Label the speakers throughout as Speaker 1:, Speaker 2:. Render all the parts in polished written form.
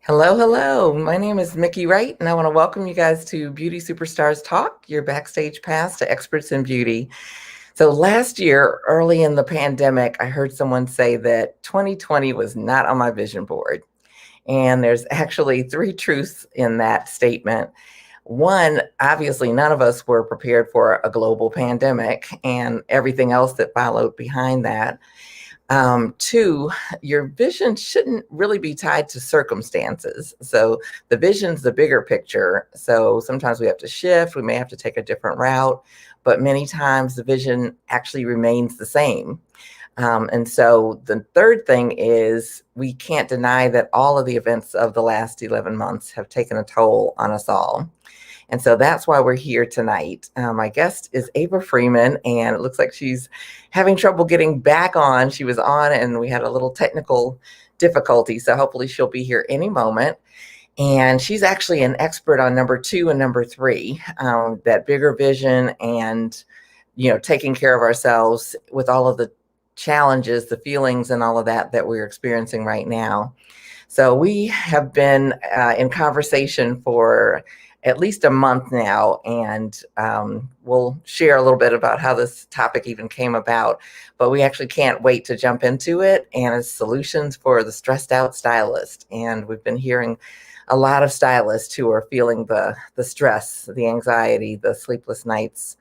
Speaker 1: Hello, hello. My name is Miki Wright, and I want to welcome you guys to Beauty Superstars Talk, your backstage pass to experts in beauty. So last year, early in the pandemic, I heard someone say that 2020 was not on my vision board. And there's actually three truths in that statement. One, obviously, none of us were prepared for a global pandemic and everything else that followed behind that. Two, your vision shouldn't really be tied to circumstances. So the vision's the bigger picture. So sometimes we have to shift, we may have to take a different route, but many times the vision actually remains the same. And so the third thing is we can't deny that all of the events of the last 11 months have taken a toll on us all. And so that's why we're here tonight. My guest is Ava Freeman, and it looks like she's having trouble getting back on. She was on, and we had a little technical difficulty. So hopefully she'll be here any moment. And she's actually an expert on number 2 and number 3, that bigger vision and, taking care of ourselves with all of the challenges, the feelings, and all of that we're experiencing right now. So we have been in conversation for at least a month now, and we'll share a little bit about how this topic even came about, but we actually can't wait to jump into it. And it's solutions for the stressed out stylist. And we've been hearing a lot of stylists who are feeling the stress, the anxiety, the sleepless nights,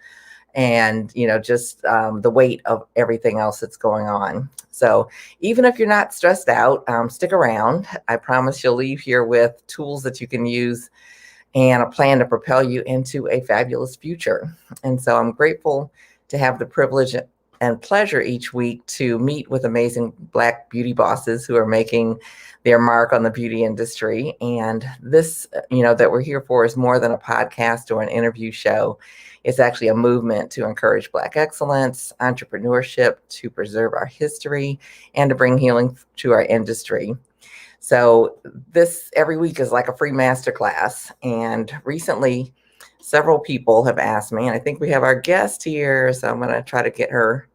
Speaker 1: and just the weight of everything else that's going on. So even if you're not stressed out, stick around. I promise you'll leave here with tools that you can use and a plan to propel you into a fabulous future. And so I'm grateful to have the privilege and pleasure each week to meet with amazing Black beauty bosses who are making their mark on the beauty industry. And this, that we're here for is more than a podcast or an interview show. It's actually a movement to encourage Black excellence, entrepreneurship, to preserve our history, and to bring healing to our industry. So this every week is like a free masterclass. And recently, several people have asked me, and I think we have our guest here. So I'm going to try to get her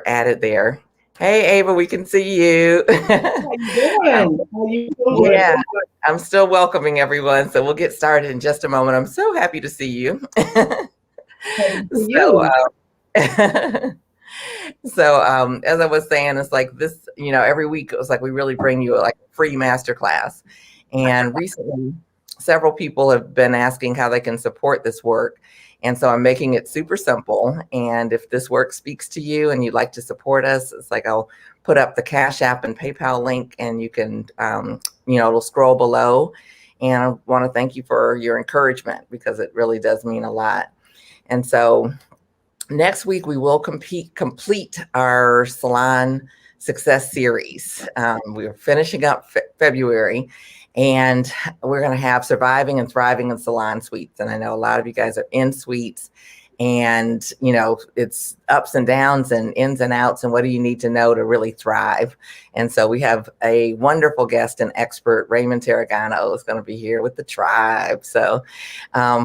Speaker 1: added there. Hey, Ava, we can see you.
Speaker 2: How you doing? How you doing?
Speaker 1: Yeah, I'm still welcoming everyone. So we'll get started in just a moment. I'm so happy to see you.
Speaker 2: Happy for
Speaker 1: So,
Speaker 2: you.
Speaker 1: as I was saying, it's like this, every week it was like we really bring you like a free masterclass. And recently, several people have been asking how they can support this work. And so I'm making it super simple. And if this work speaks to you and you'd like to support us, it's like I'll put up the Cash App and PayPal link, and you can, it'll scroll below. And I want to thank you for your encouragement, because it really does mean a lot. And so next week, we will complete our Salon Success Series. We're finishing up February, and we're going to have Surviving and Thriving in Salon Suites. And I know a lot of you guys are in suites, and, it's ups and downs and ins and outs. And what do you need to know to really thrive? And so we have a wonderful guest and expert, Raymond Tarragano, is going to be here with the tribe. So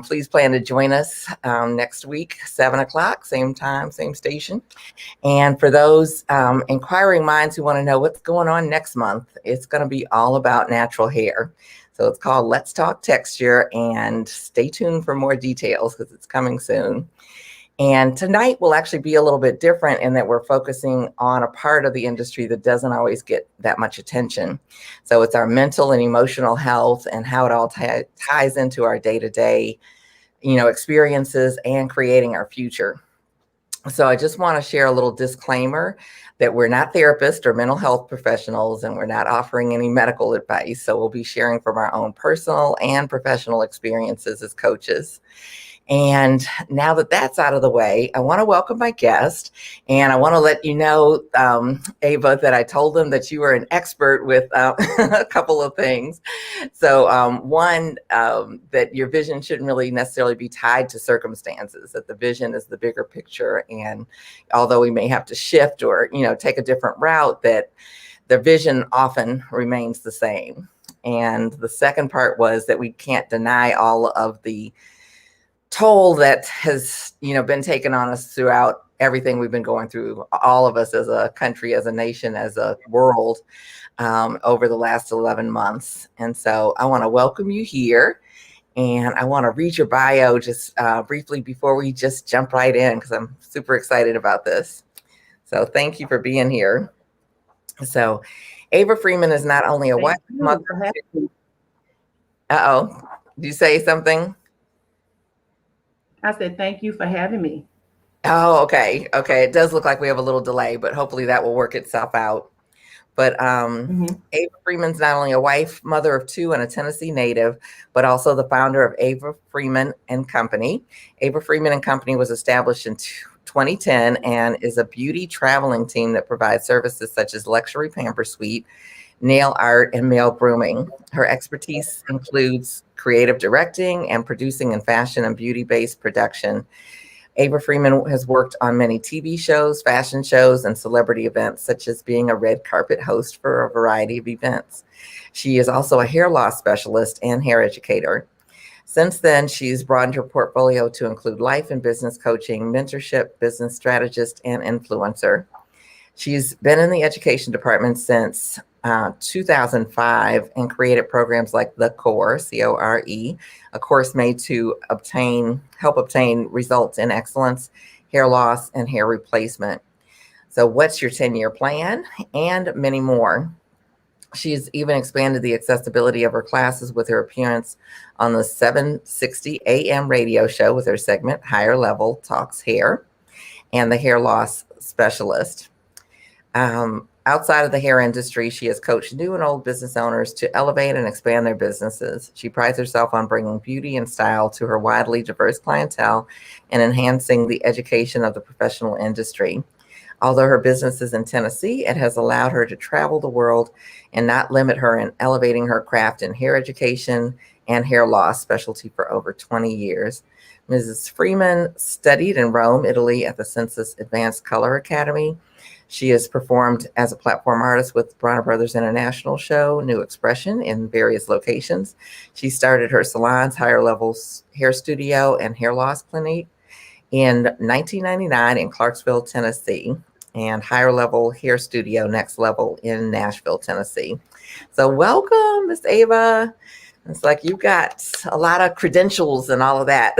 Speaker 1: please plan to join us next week, 7:00, same time, same station. And for those inquiring minds who want to know what's going on next month, it's going to be all about natural hair. So it's called Let's Talk Texture, and stay tuned for more details because it's coming soon. And tonight will actually be a little bit different in that we're focusing on a part of the industry that doesn't always get that much attention. So it's our mental and emotional health and how it all ties into our day-to-day, experiences and creating our future. So I just want to share a little disclaimer that we're not therapists or mental health professionals, and we're not offering any medical advice. So we'll be sharing from our own personal and professional experiences as coaches. And now that that's out of the way, I want to welcome my guest. And I want to let you know, Ava, that I told them that you are an expert with a couple of things. So one, that your vision shouldn't really necessarily be tied to circumstances, that the vision is the bigger picture. And although we may have to shift or, take a different route, that the vision often remains the same. And the second part was that we can't deny all of the toll that has been taken on us throughout everything we've been going through, all of us as a country, as a nation, as a world, over the last 11 months. And so I want to welcome you here. And I want to read your bio just briefly before we just jump right in, because I'm super excited about this. So thank you for being here. So Ava Freeman is not only a wife, mother. Uh-oh. Did you say something?
Speaker 2: I said, thank you for having me.
Speaker 1: Oh, okay. Okay. It does look like we have a little delay, but hopefully that will work itself out. But Ava Freeman's not only a wife, mother of two, and a Tennessee native, but also the founder of Ava Freeman and Company. Ava Freeman and Company was established in 2010 and is a beauty traveling team that provides services such as Luxury Pamper Suite, nail art, and male grooming. Her expertise includes creative directing and producing in fashion and beauty-based production. Ava Freeman has worked on many TV shows, fashion shows, and celebrity events, such as being a red carpet host for a variety of events. She is also a hair loss specialist and hair educator. Since then, she's broadened her portfolio to include life and business coaching, mentorship, business strategist, and influencer. She's been in the education department since 2005 and created programs like the C.O.R.E, C-O-R-E, a course made to help obtain results in excellence, hair loss, and hair replacement. So what's your 10-year plan? And many more. She's even expanded the accessibility of her classes with her appearance on the 760 AM radio show with her segment, Higher Level Talks Hair, and the hair loss specialist. Outside of the hair industry, she has coached new and old business owners to elevate and expand their businesses. She prides herself on bringing beauty and style to her widely diverse clientele and enhancing the education of the professional industry. Although her business is in Tennessee, it has allowed her to travel the world and not limit her in elevating her craft in hair education and hair loss specialty for over 20 years. Mrs. Freeman studied in Rome, Italy at the Census Advanced Color Academy. She has performed as a platform artist with Bronner Brothers International Show, New Expression in various locations. She started her salons, Higher Levels Hair Studio, and Hair Loss Clinic in 1999 in Clarksville, Tennessee, and Higher Level Hair Studio, Next Level in Nashville, Tennessee. So welcome, Miss Ava. It's like you've got a lot of credentials and all of that.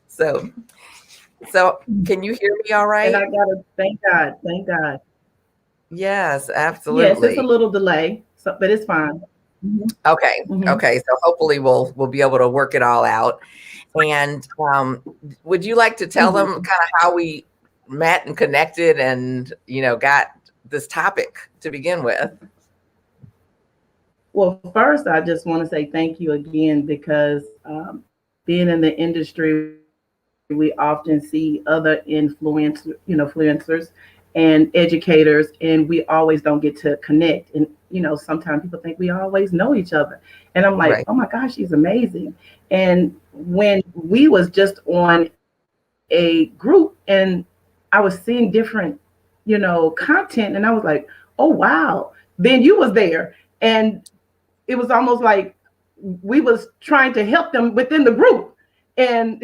Speaker 1: So can you hear me all right?
Speaker 2: And I gotta thank God. Thank God.
Speaker 1: Yes, absolutely.
Speaker 2: Yes, it's a little delay, but it's fine.
Speaker 1: Okay. Okay. So hopefully we'll be able to work it all out. And would you like to tell them kind of how we met and connected and, got this topic to begin with?
Speaker 2: Well, first, I just want to say thank you again, because being in the industry, we often see other influencers and educators, and we always don't get to connect. And sometimes people think we always know each other, and I'm like, right. Oh my gosh, she's amazing. And when we was just on a group, and I was seeing different, content, and I was like, oh wow. Then you was there, and it was almost like we was trying to help them within the group. And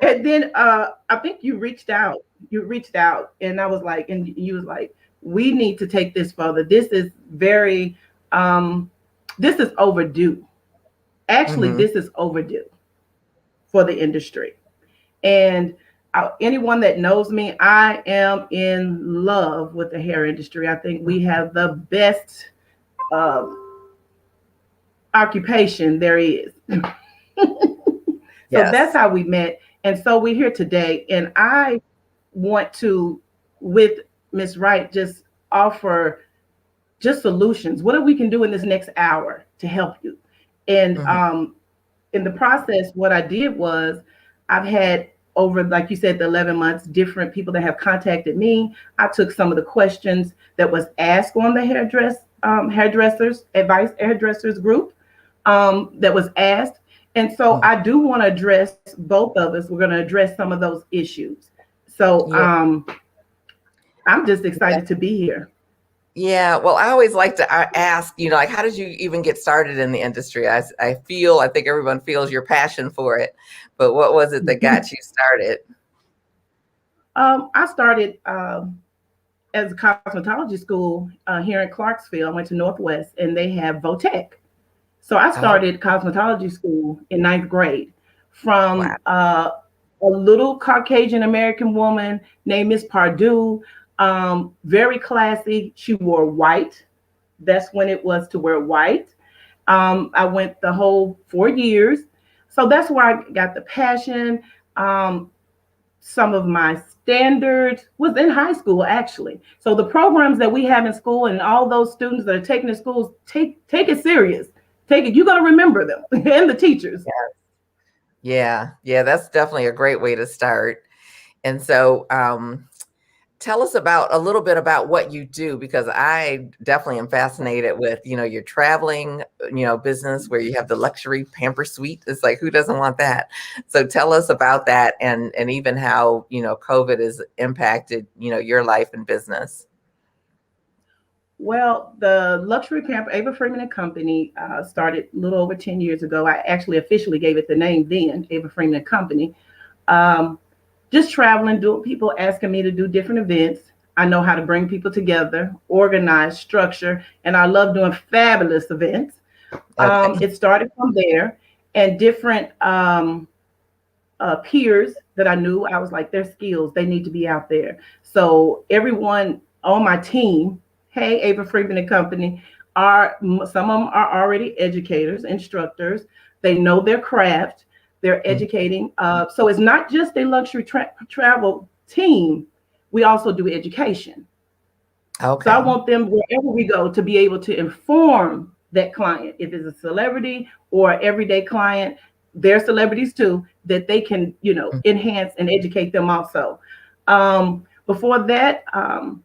Speaker 2: and then I think you reached out, and I was like, and you was like, we need to take this further. This is very, this is overdue. Actually, this is overdue for the industry. And anyone that knows me, I am in love with the hair industry. I think we have the best occupation there is. So that's how we met. And so we're here today. And I want to, with Ms. Wright, just offer just solutions. What we can do in this next hour to help you. And in the process, what I did was I've had over, like you said, the 11 months, different people that have contacted me. I took some of the questions that was asked on the hairdressers group that was asked. And so I do want to address, both of us, we're going to address some of those issues. So I'm just excited to be here.
Speaker 1: Yeah, well, I always like to ask, like, how did you even get started in the industry? I think everyone feels your passion for it, but what was it that got you started?
Speaker 2: I started as a cosmetology school here in Clarksville. I went to Northwest, and they have Votech. So I
Speaker 1: Oh,
Speaker 2: started cosmetology school in ninth grade
Speaker 1: wow.
Speaker 2: from a little Caucasian American woman named Miss Pardue, very classy. She wore white. That's when it was to wear white. I went the whole 4 years. So that's where I got the passion. Um, some of my standards was in high school, actually. So the programs that we have in school and all those students that are taking the schools, take it serious. Take it. You're going to remember them and the teachers.
Speaker 1: Yeah, yeah, that's definitely a great way to start. And so, tell us about a little bit about what you do, because I definitely am fascinated with, your traveling, business where you have the luxury pamper suite. It's like, who doesn't want that? So tell us about that, and even how, COVID has impacted, your life and business.
Speaker 2: Well, the Luxury Pamper, Ava Freeman Company, started a little over 10 years ago. I actually officially gave it the name then, Ava Freeman Company. Um, just traveling, doing people asking me to do different events. I know how to bring people together, organize, structure, and I love doing fabulous events.
Speaker 1: Okay.
Speaker 2: It started from there, and different peers that I knew, I was like, their skills, they need to be out there. So everyone on my team, hey, Ava Freeman and Company, are some of them are already educators, instructors. They know their craft. They're
Speaker 1: Mhm.
Speaker 2: educating. So it's not just a luxury travel team. We also do education. So I
Speaker 1: Okay.
Speaker 2: want them wherever we go to be able to inform that client, if it's a celebrity or everyday client, they're celebrities too, that they can,
Speaker 1: Mm.
Speaker 2: enhance and educate them also. Before that, I'm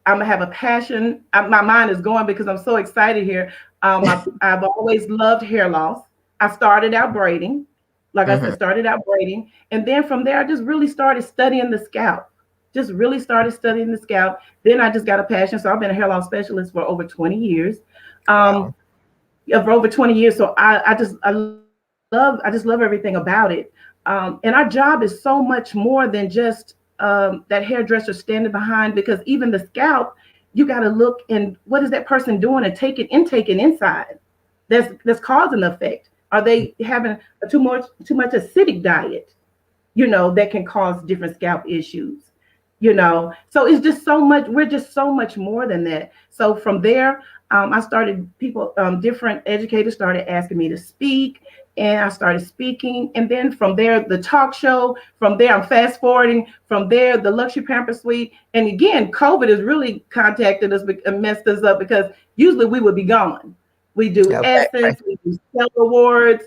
Speaker 2: gonna have a passion. My mind is going because I'm so excited here. I've always loved hair loss. I started out braiding, like I said,
Speaker 1: Mhm.
Speaker 2: started out braiding, and then from there, I just really started studying the scalp. Just really started studying the scalp. Then I just got a passion. So I've been a hair loss specialist for over 20 years. Um,
Speaker 1: Wow.
Speaker 2: yeah, for over 20 years. So I just love everything about it. And our job is so much more than just that hairdresser standing behind, because even the scalp, you got to look and what is that person doing and take it intake and inside. That's causing the effect. Are they having a too much acidic diet? That can cause different scalp issues. So it's just so much. We're just so much more than that. So from there, I started people, different educators started asking me to speak, and I started speaking. And then from there, the talk show. From there, I'm fast forwarding. From there, the luxury pamper suite. And again, COVID has really contacted us and messed us up, because usually we would be gone. We do
Speaker 1: Okay. Right.
Speaker 2: Essence, we do Sell Awards.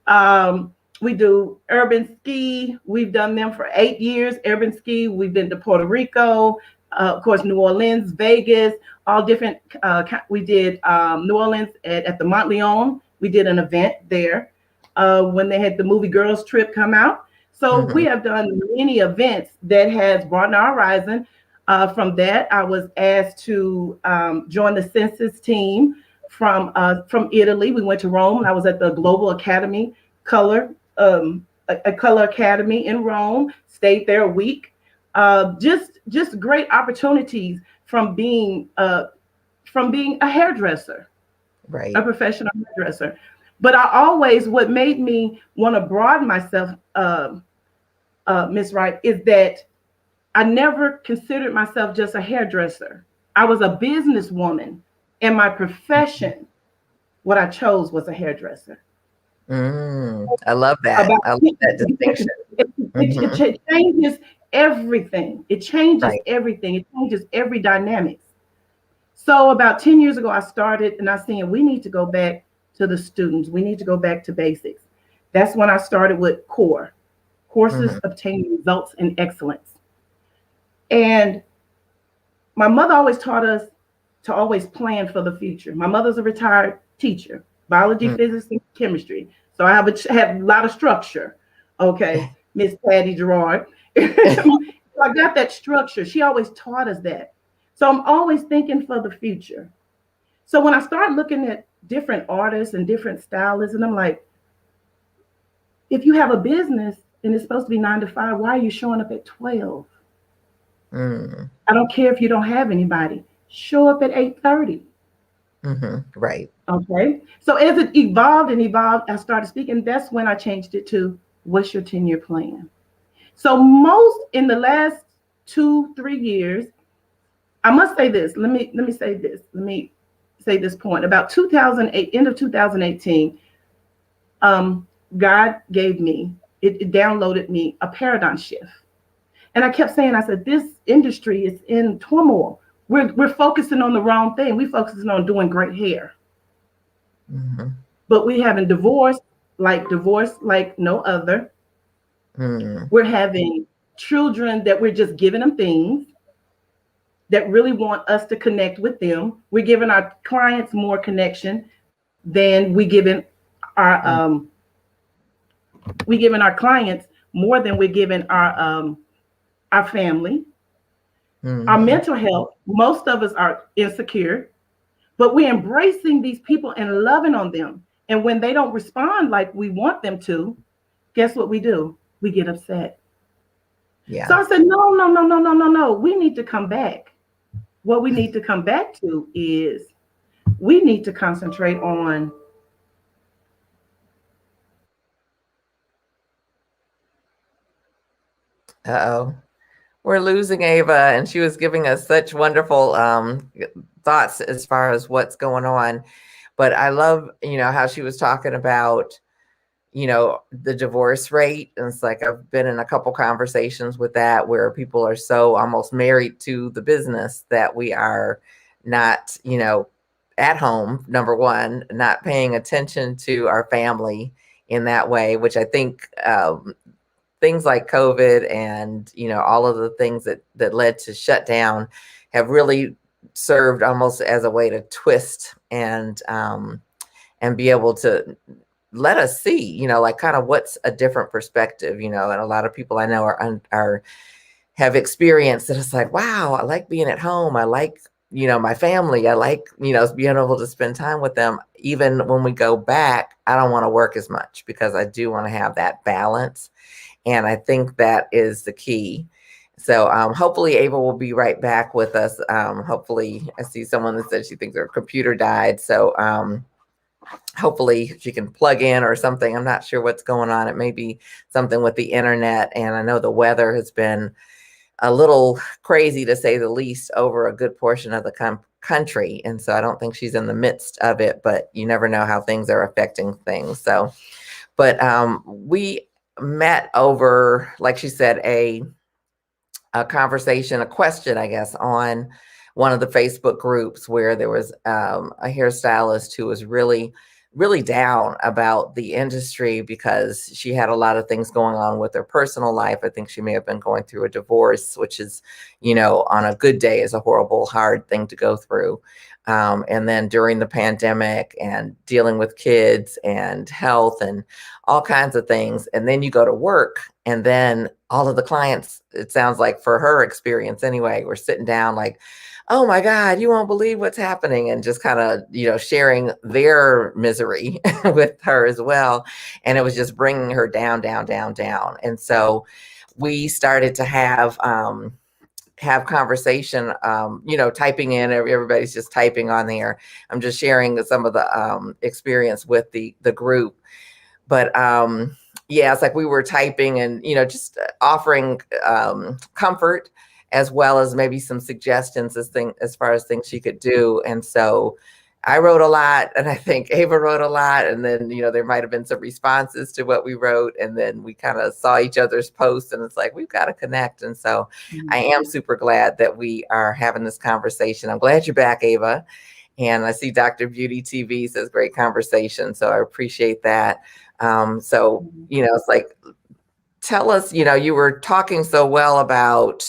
Speaker 2: Um, we do urban ski. We've done them for 8 years. Urban ski. We've been to Puerto Rico, of course, New Orleans, Vegas, all different. We did New Orleans at the Montleone. We did an event there when they had the movie Girls Trip come out. So we
Speaker 1: Mhm.
Speaker 2: have done many events that has broadened our horizon. From that, I was asked to join the census team from Italy. We went to Rome, and I was at the Global Academy Color, a color academy in Rome. Stayed there a week. Just great opportunities from being a hairdresser, a
Speaker 1: Right.
Speaker 2: professional hairdresser. But what made me want to broaden myself, Miss Wright, is that I never considered myself just a hairdresser. I was a businesswoman, and my profession, what I chose was a hairdresser.
Speaker 1: I love that.
Speaker 2: About
Speaker 1: I love that
Speaker 2: it,
Speaker 1: distinction. Mhm.
Speaker 2: it changes everything. It changes
Speaker 1: Right.
Speaker 2: everything. It changes every dynamics. So about 10 years ago, I started, and I said, we need to go back to the students. We need to go back to basics. That's when I started with C.O.R.E, courses
Speaker 1: Mhm.
Speaker 2: obtaining results in excellence. And my mother always taught us to always plan for the future. My mother's a retired teacher, biology,
Speaker 1: Mm.
Speaker 2: physics, and chemistry. So I have a lot of structure. Okay, Miss Patty Gerard. So I got that structure. She always taught us that. So I'm always thinking for the future. So when I start looking at different artists and different stylists, and I'm like, if you have a business, and it's supposed to be 9 to 5. Why are you showing up at 12?
Speaker 1: Mm.
Speaker 2: I don't care if you don't have anybody. Show up at 8:30.
Speaker 1: Right.
Speaker 2: Okay. So as it evolved and evolved, I started speaking. That's when I changed it to, what's your 10-year plan? So most in the last 2, 3 years, I must say this. Let me say this. Let me say this point. About 2008, end of 2018, God gave me, it downloaded me a paradigm shift. And I kept saying, I said, this industry is in turmoil. We're focusing on the wrong thing. We're focusing on doing great hair. But we having divorce like no other. We're having children that we're just giving them things that really want us to connect with them. We're giving our clients more connection than our we giving our clients more than we're giving our family. Our mental health, most of us are insecure, but we're embracing these people and loving on them. And when they don't respond like we want them to, guess what we do? We get upset.
Speaker 1: Yeah.
Speaker 2: So I said, no, no, no, no, no, no, no. We need to come back. What we need to come back to is we need to concentrate on
Speaker 1: Uh-oh. We're losing Ava, and she was giving us such wonderful thoughts as far as what's going on. But I love, how she was talking about, the divorce rate. And it's like I've been in a couple conversations with that where people are so almost married to the business that we are not, at home, number one, not paying attention to our family in that way, which I think things like COVID and, all of the things that led to shutdown have really served almost as a way to twist and be able to let us see, like kind of what's a different perspective, and a lot of people I know are have experienced that. It's like, wow, I like being at home. I like, my family. I like, being able to spend time with them. Even when we go back, I don't want to work as much because I do want to have that balance. And I think that is the key. So hopefully Ava will be right back with us. Hopefully I see someone that said she thinks her computer died. So hopefully she can plug in or something. I'm not sure what's going on. It may be something with the internet. And I know the weather has been a little crazy, to say the least, over a good portion of the country. And so I don't think she's in the midst of it, but you never know how things are affecting things. So, but we met over, like she said, a conversation, a question, I guess, on one of the Facebook groups where there was a hairstylist who was really, really down about the industry because she had a lot of things going on with her personal life. I think she may have been going through a divorce, which is, on a good day is a horrible, hard thing to go through. And then during the pandemic and dealing with kids and health and all kinds of things. And then you go to work, and then all of the clients, it sounds like for her experience anyway, were sitting down like, oh my God, you won't believe what's happening. And just kind of, sharing their misery with her as well. And it was just bringing her down, down, down, down. And so we started to have conversation, typing in, everybody's just typing on there. I'm just sharing some of the experience with the group. But yeah, it's like we were typing and, just offering comfort as well as maybe some suggestions as far as things she could do. And so I wrote a lot, and I think Ava wrote a lot. And then, there might have been some responses to what we wrote. And then we kind of saw each other's posts, and it's like, we've got to connect. And so I am super glad that we are having this conversation. I'm glad you're back, Ava. And I see Dr. Beauty TV says great conversation. So I appreciate that. So, it's like, tell us, you were talking so well about,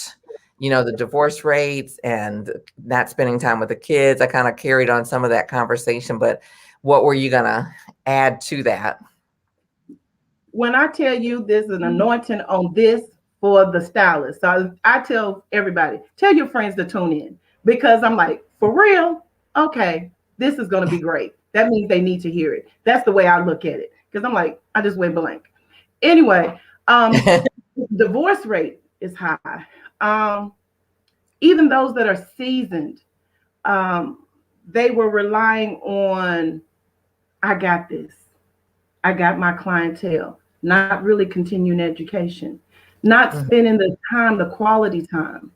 Speaker 1: the divorce rates and not spending time with the kids. I kind of carried on some of that conversation, but what were you going to add to that?
Speaker 2: When I tell you there's an anointing on this for the stylist, so I tell everybody, tell your friends to tune in, because I'm like, for real? Okay, this is going to be great. That means they need to hear it. That's the way I look at it, because I'm like, I just went blank. Anyway, Um, Divorce rate is high. Um, Even those that are seasoned, they were relying on, I got this. I got my clientele, not really continuing education, not
Speaker 1: Mhm.
Speaker 2: spending the time, the quality time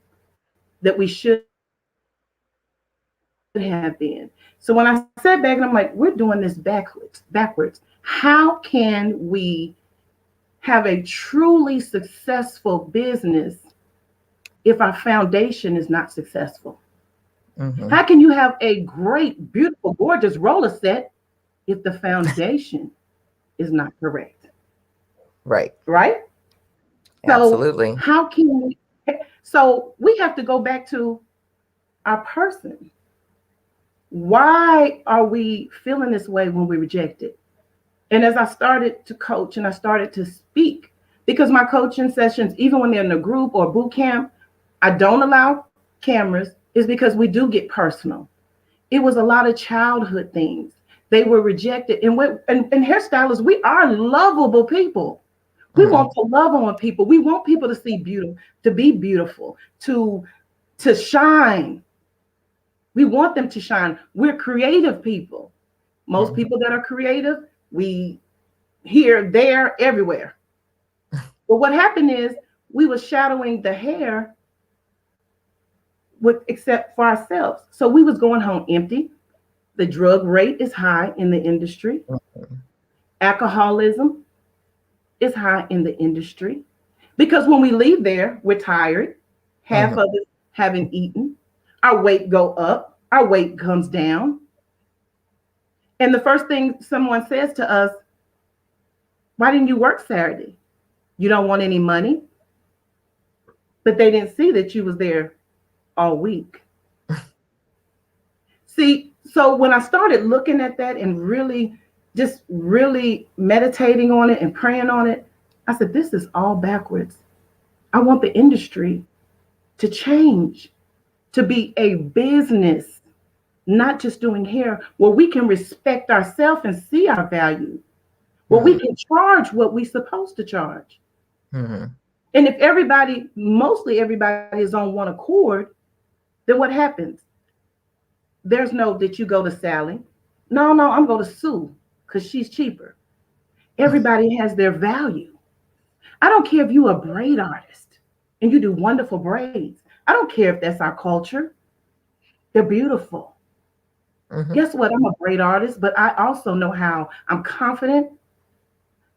Speaker 2: that we should have been. So when I sat back and I'm like, we're doing this backwards. How can we have a truly successful business if our foundation is not successful?
Speaker 1: Mhm.
Speaker 2: How can you have a great, beautiful, gorgeous roller set if the foundation is not correct?
Speaker 1: Right.
Speaker 2: Right? So
Speaker 1: Absolutely.
Speaker 2: how can we? So we have to go back to our person. Why are we feeling this way when we reject it? And as I started to coach and I started to speak, because my coaching sessions, even when they're in a group or boot camp, I don't allow cameras, is because we do get personal. It was a lot of childhood things. They were rejected. And hairstylists, we are lovable people. We
Speaker 1: Mhm.
Speaker 2: want to love on people. We want people to see beautiful, to be beautiful, to shine. We want them to shine. We're creative people. Most
Speaker 1: Mhm.
Speaker 2: people that are creative, we here, there, everywhere. But what happened is we were shadowing the hair with except for ourselves. So we was going home empty. The drug rate is high in the industry.
Speaker 1: Mhm.
Speaker 2: Alcoholism is high in the industry. Because when we leave there, we're tired. Half
Speaker 1: Mhm.
Speaker 2: of us haven't eaten. Our weight go up. Our weight comes down. And the first thing someone says to us, why didn't you work Saturday? You don't want any money? But they didn't see that you was there all week. See, so when I started looking at that and really meditating on it and praying on it, I said, this is all backwards. I want the industry to change, to be a business, not just doing hair, where we can respect ourselves and see our value, where we
Speaker 1: Mhm.
Speaker 2: can charge what we're supposed to charge.
Speaker 1: Mhm.
Speaker 2: And if everybody, mostly everybody is on one accord, then what happens? There's no that you go to Sally. No, I'm going to Sue because she's cheaper. Everybody has their value. I don't care if you're a braid artist and you do wonderful braids. I don't care if that's our culture. They're beautiful.
Speaker 1: Mhm.
Speaker 2: Guess what? I'm a braid artist, but I also know how I'm confident.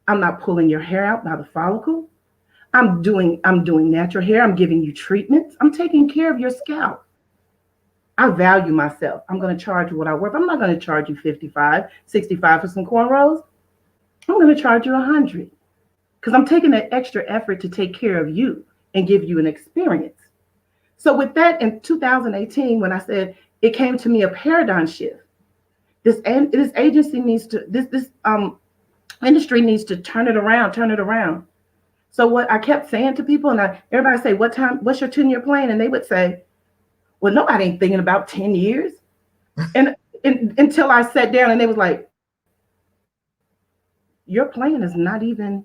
Speaker 2: I'm not pulling your hair out by the follicle. I'm doing natural hair. I'm giving you treatments. I'm taking care of your scalp. I value myself. I'm going to charge you what I worth. I'm not going to charge you 55, 65 for some cornrows. I'm going to charge you 100 because I'm taking that extra effort to take care of you and give you an experience. So with that in 2018, when I said it came to me a paradigm shift, this agency needs to this industry needs to turn it around. So what I kept saying to people, and everybody say, what's your 10-year plan? And they would say, well, nobody ain't thinking about 10 years. And until I sat down and they was like, your plan is not even,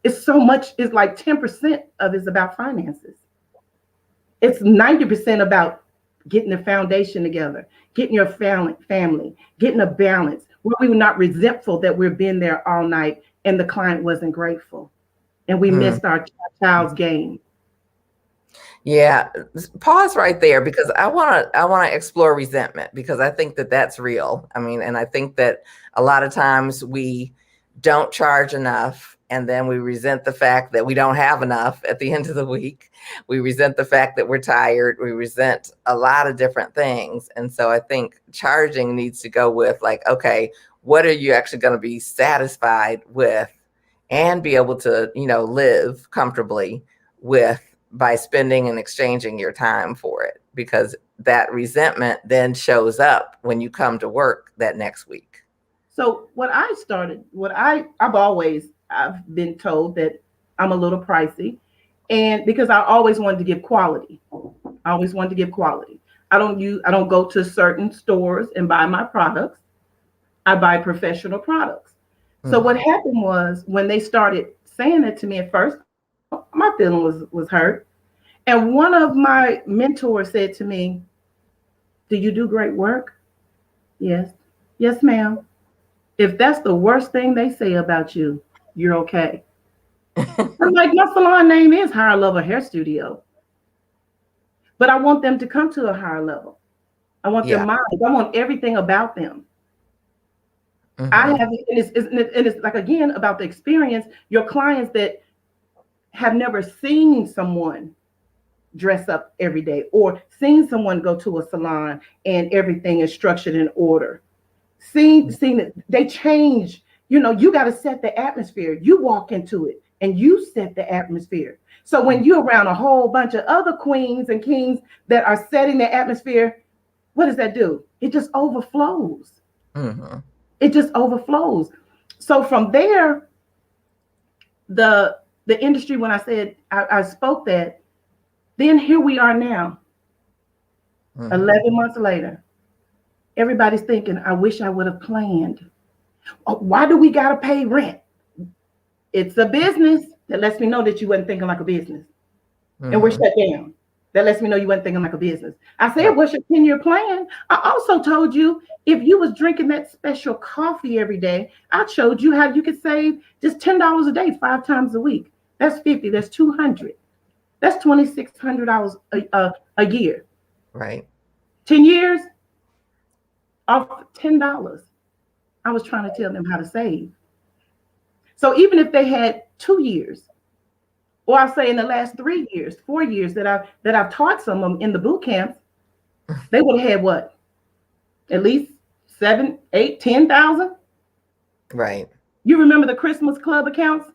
Speaker 2: it's so much, it's like 10% of it's about finances. It's 90% about getting the foundation together, getting your family, getting a balance where we were not resentful that we're been there all night and the client wasn't grateful and we
Speaker 1: Mhm.
Speaker 2: missed our child's game.
Speaker 1: Yeah, pause right there because I want to explore resentment because I think that that's real. I mean, and I think that a lot of times we don't charge enough and then we resent the fact that we don't have enough at the end of the week. We resent the fact that we're tired. We resent a lot of different things. And so I think charging needs to go with like, okay, what are you actually going to be satisfied with and be able to, live comfortably with by spending and exchanging your time for it because that resentment then shows up when you come to work that next week.
Speaker 2: So I've been told that I'm a little pricey, and because I always wanted to give quality. I always wanted to give quality. I don't go to certain stores and buy my products. I buy professional products. So what
Speaker 1: Mhm.
Speaker 2: happened was when they started saying that to me at first, my feeling was hurt. And one of my mentors said to me, "Do you do great work?" Yes. Yes, ma'am. If that's the worst thing they say about you, you're okay. I'm like, my salon name is Higher Level Hair Studio, but I want them to come to a higher level. I want their
Speaker 1: Yeah.
Speaker 2: minds. I want everything about them. I
Speaker 1: Hmm.
Speaker 2: have, and it's like, again, about the experience. Your clients that have never seen someone dress up every day or seen someone go to a salon and everything is structured in order. Seen it, they change. You got to set the atmosphere. You walk into it and you set the atmosphere. So when you're around a whole bunch of other queens and kings that are setting the atmosphere, what does that do? It just overflows.
Speaker 1: Hmm.
Speaker 2: It just overflows. So from there, the industry, when I said I spoke that, then here we are now,
Speaker 1: Hmm.
Speaker 2: 11 months later. Everybody's thinking, I wish I would have planned. Oh, why do we got to pay rent? It's a business. That lets me know that you wasn't thinking like a business. And we're
Speaker 1: Hmm.
Speaker 2: shut down. That lets me know you wasn't thinking like a business. I said,
Speaker 1: Right.
Speaker 2: what's your 10-year plan? I also told you if you was drinking that special coffee every day, I showed you how you could save just $10 a day, 5 times a week. That's 50. That's 200. That's $2,600 a year.
Speaker 1: Right.
Speaker 2: 10 years off $10. I was trying to tell them how to save. So even if they had 2 years, or I'll say in the last 3 years, 4 years that I've taught some of them in the boot camps, they would have had what? At least 7, 8, 10,000.
Speaker 1: Right.
Speaker 2: You remember the Christmas club accounts,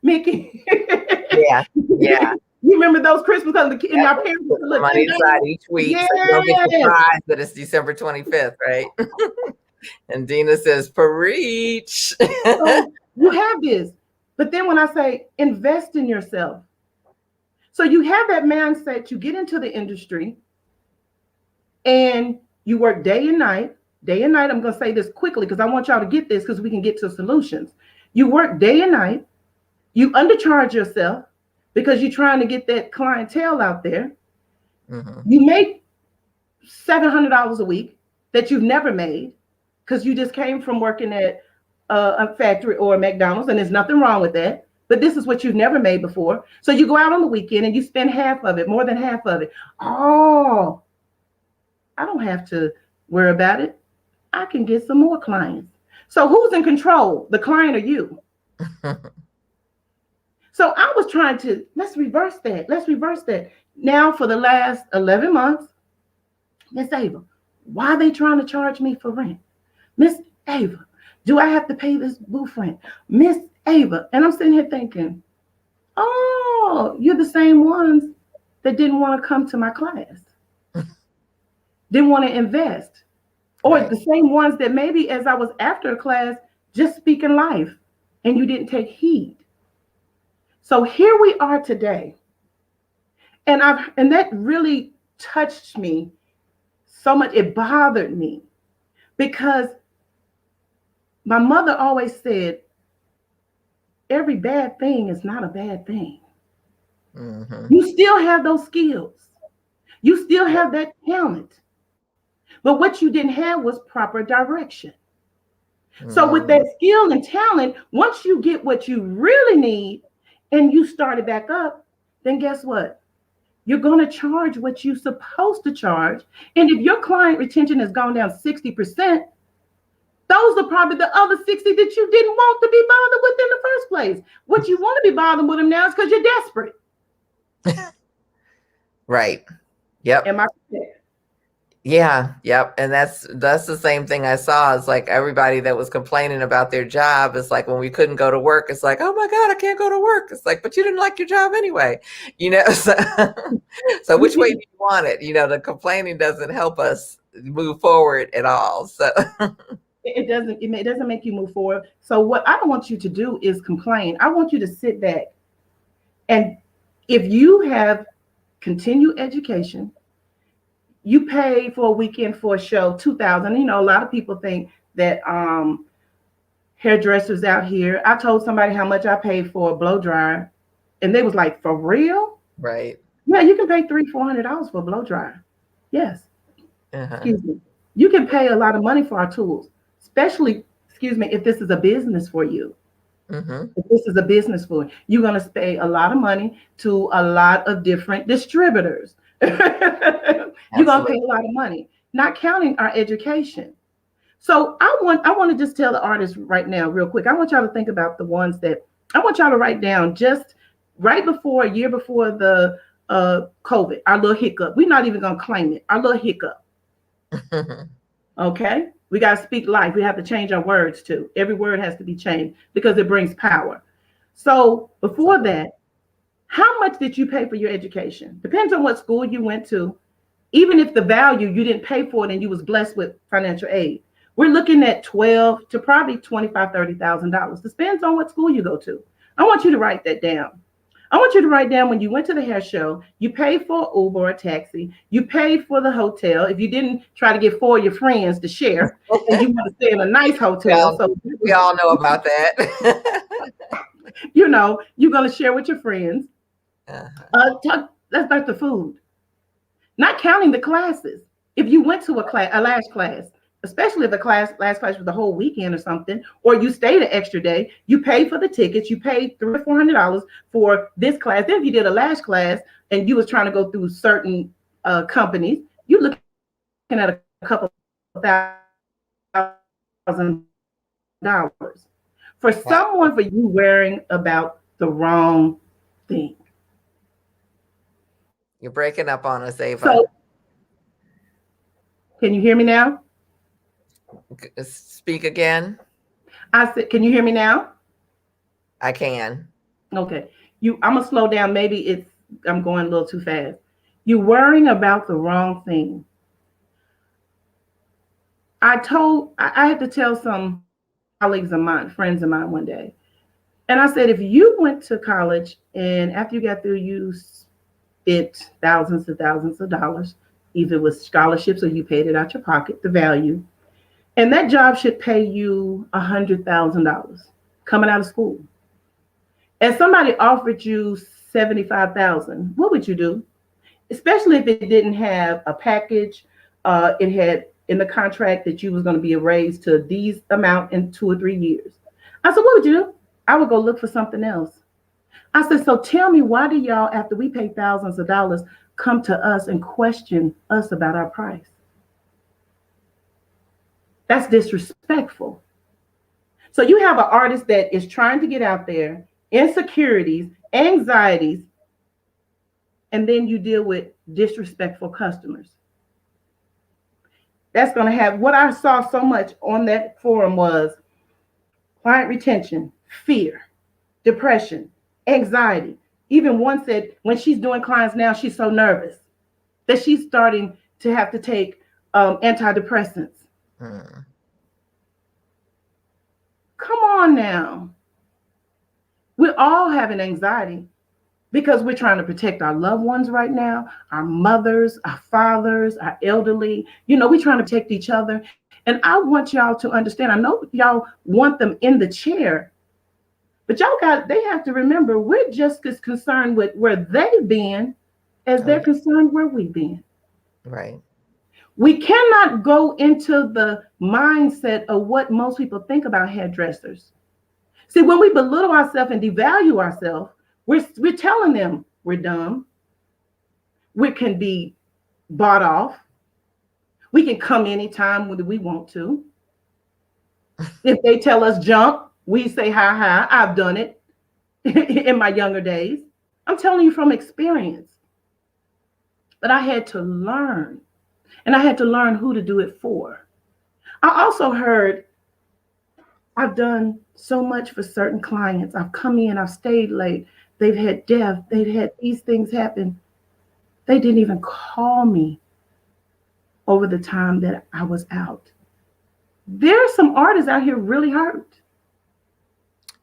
Speaker 2: Miki?
Speaker 1: Yeah. Yeah.
Speaker 2: You remember those Christmas clubs, and
Speaker 1: Yep.
Speaker 2: our parents
Speaker 1: Put
Speaker 2: would
Speaker 1: some
Speaker 2: look
Speaker 1: money aside
Speaker 2: $10.
Speaker 1: each week so you don't get
Speaker 2: Yes.
Speaker 1: surprised that it's December 25th, right? And Dina says, preach.
Speaker 2: So you have this. But then when I say invest in yourself, so you have that mindset, you get into the industry and you work day and night. Day and night, I'm going to say this quickly because I want y'all to get this because we can get to solutions. You work day and night. You undercharge yourself because you're trying to get that clientele out there.
Speaker 1: Hmm.
Speaker 2: You make $700 a week that you've never made because you just came from working at a factory or a McDonald's, and there's nothing wrong with that. But this is what you've never made before. So you go out on the weekend and you spend half of it, more than half of it. Oh, I don't have to worry about it. I can get some more clients. So who's in control, the client or you? So I was trying to, let's reverse that. Let's reverse that. Now for the last 11 months, Miss Ava, why are they trying to charge me for rent? Miss Ava, do I have to pay this booth rent? Miss Ava. And I'm sitting here thinking, oh, you're the same ones that didn't want to come to my class, didn't want to invest. Or
Speaker 1: Right.
Speaker 2: the same ones that maybe as I was after a class, just speaking life and you didn't take heed. So here we are today. And that really touched me so much. It bothered me because my mother always said, every bad thing is not a bad thing.
Speaker 1: Hmm.
Speaker 2: You still have those skills. You still have that talent. But what you didn't have was proper direction. So with
Speaker 1: Hmm.
Speaker 2: that skill and talent, once you get what you really need and you start it back up, then guess what? You're going to charge what you're supposed to charge. And if your client retention has gone down 60%, those are probably the other 60 that you didn't want to be bothered with in the first place. What you want to be bothered with them now is because you're desperate.
Speaker 1: Right. Yep.
Speaker 2: Am I correct?
Speaker 1: Yeah, yep. And that's the same thing I saw. It's like everybody that was complaining about their job. It's like when we couldn't go to work, it's like, oh my God, I can't go to work. It's like, but you didn't like your job anyway. So, so which way do you want it? The complaining doesn't help us move forward at all. So
Speaker 2: It doesn't make you move forward. So what I don't want you to do is complain. I want you to sit back and if you have continued education, you pay for a weekend for a show, 2,000. A lot of people think that hairdressers out here. I told somebody how much I paid for a blow dryer, and they was like, "For real?"
Speaker 1: Right.
Speaker 2: Yeah, you can pay $300-$400 for a blow dryer. Yes,
Speaker 1: Uh-huh.
Speaker 2: excuse me. You can pay a lot of money for our tools, especially, excuse me, if this is a business for you.
Speaker 1: Mm-hmm.
Speaker 2: If this is a business for you, you're going to pay a lot of money to a lot of different distributors. You're going to pay
Speaker 1: Absolutely.
Speaker 2: a lot of money, not counting our education. So I want to just tell the artists right now, real quick. I want y'all to think about the ones that I want y'all to write down just right before a year before the COVID, our little hiccup. We're not even gonna claim it. Our little hiccup. Okay. We gotta speak life. We have to change our words too. Every word has to be changed because it brings power. So before
Speaker 1: Absolutely.
Speaker 2: that, how much did you pay for your education? Depends on what school you went to. Even if the value you didn't pay for it and you was blessed with financial aid, we're looking at 12 to probably 25, $30,000. Depends on what school you go to. I want you to write that down. I want you to write down when you went to the hair show, you paid for Uber or a taxi, you paid for the hotel. If you didn't try to get four of your friends to share, and you want to stay in a nice
Speaker 1: we
Speaker 2: hotel,
Speaker 1: all
Speaker 2: so
Speaker 1: we all know about that.
Speaker 2: you're gonna share with your friends.
Speaker 1: Uh-huh.
Speaker 2: Let's start the food. Not counting the classes. If you went to a last class, especially if the last class was the whole weekend or something, or you stayed an extra day, you paid for the tickets, you paid $300 or $400 for this class. Then if you did a last class and you was trying to go through certain companies, you're looking at a couple $1,000 for someone, for you worrying about the wrong thing.
Speaker 1: You're breaking up on us, Ava.
Speaker 2: So can you hear me now?
Speaker 1: Speak again.
Speaker 2: I said, can you hear me now?
Speaker 1: I can.
Speaker 2: Okay. I'm gonna slow down. Maybe I'm going a little too fast. You're worrying about the wrong thing. I had to tell some colleagues of mine, friends of mine one day. And I said, if you went to college and after you got through, you spent thousands of dollars, either with scholarships or you paid it out your pocket, the value, and that job should pay you $100,000 coming out of school. And somebody offered you 75,000, what would you do? Especially if it didn't have a package, it had in the contract that you was going to be raised to these amount in 2 or 3 years. I said, what would you do? I would go look for something else. I said, so tell me, why do y'all, after we pay thousands of dollars, come to us and question us about our price? That's disrespectful. So you have an artist that is trying to get out there, insecurities, anxieties, and then you deal with disrespectful customers. That's going to have, what I saw so much on that forum was client retention, fear, depression, anxiety. Even one said when she's doing clients now, she's so nervous that she's starting to have to take antidepressants.
Speaker 1: Hmm.
Speaker 2: Come on now. We're all having anxiety because we're trying to protect our loved ones right now, our mothers, our fathers, our elderly. We're trying to protect each other. And I want y'all to understand, I know y'all want them in the chair, but they have to remember we're just as concerned with where they've been as
Speaker 1: Oh,
Speaker 2: they're
Speaker 1: yeah.
Speaker 2: concerned where we've been.
Speaker 1: Right.
Speaker 2: We cannot go into the mindset of what most people think about hairdressers. See, when we belittle ourselves and devalue ourselves, we're telling them we're dumb. We can be bought off. We can come anytime when we want to. If they tell us jump, we say hi hi. I've done it in my younger days. I'm telling you from experience. But I had to learn, and I had to learn who to do it for. I also heard I've done so much for certain clients. I've come in, I've stayed late. They've had death. They've had these things happen. They didn't even call me over the time that I was out. There are some artists out here really hurt.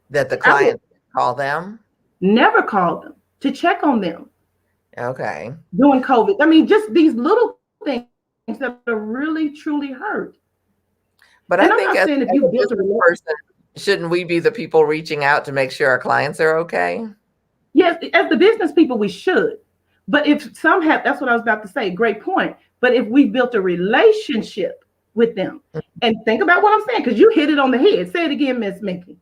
Speaker 1: That the
Speaker 2: I would
Speaker 1: client call them.
Speaker 2: never call them to check on them
Speaker 1: Okay.
Speaker 2: during COVID. I mean, just these little things that are really, truly hurt.
Speaker 1: But
Speaker 2: And
Speaker 1: I
Speaker 2: I'm
Speaker 1: think
Speaker 2: not
Speaker 1: as
Speaker 2: saying if
Speaker 1: a
Speaker 2: you built a
Speaker 1: business
Speaker 2: relationship.
Speaker 1: person, Shouldn't we be the people reaching out to make sure our clients are okay?
Speaker 2: Yes, as the business people, we should. But if some have, that's what I was about to say. Great point. But if we built a relationship with them, and think about what I'm saying, because you hit it on the head. Say it again, Miss Miki.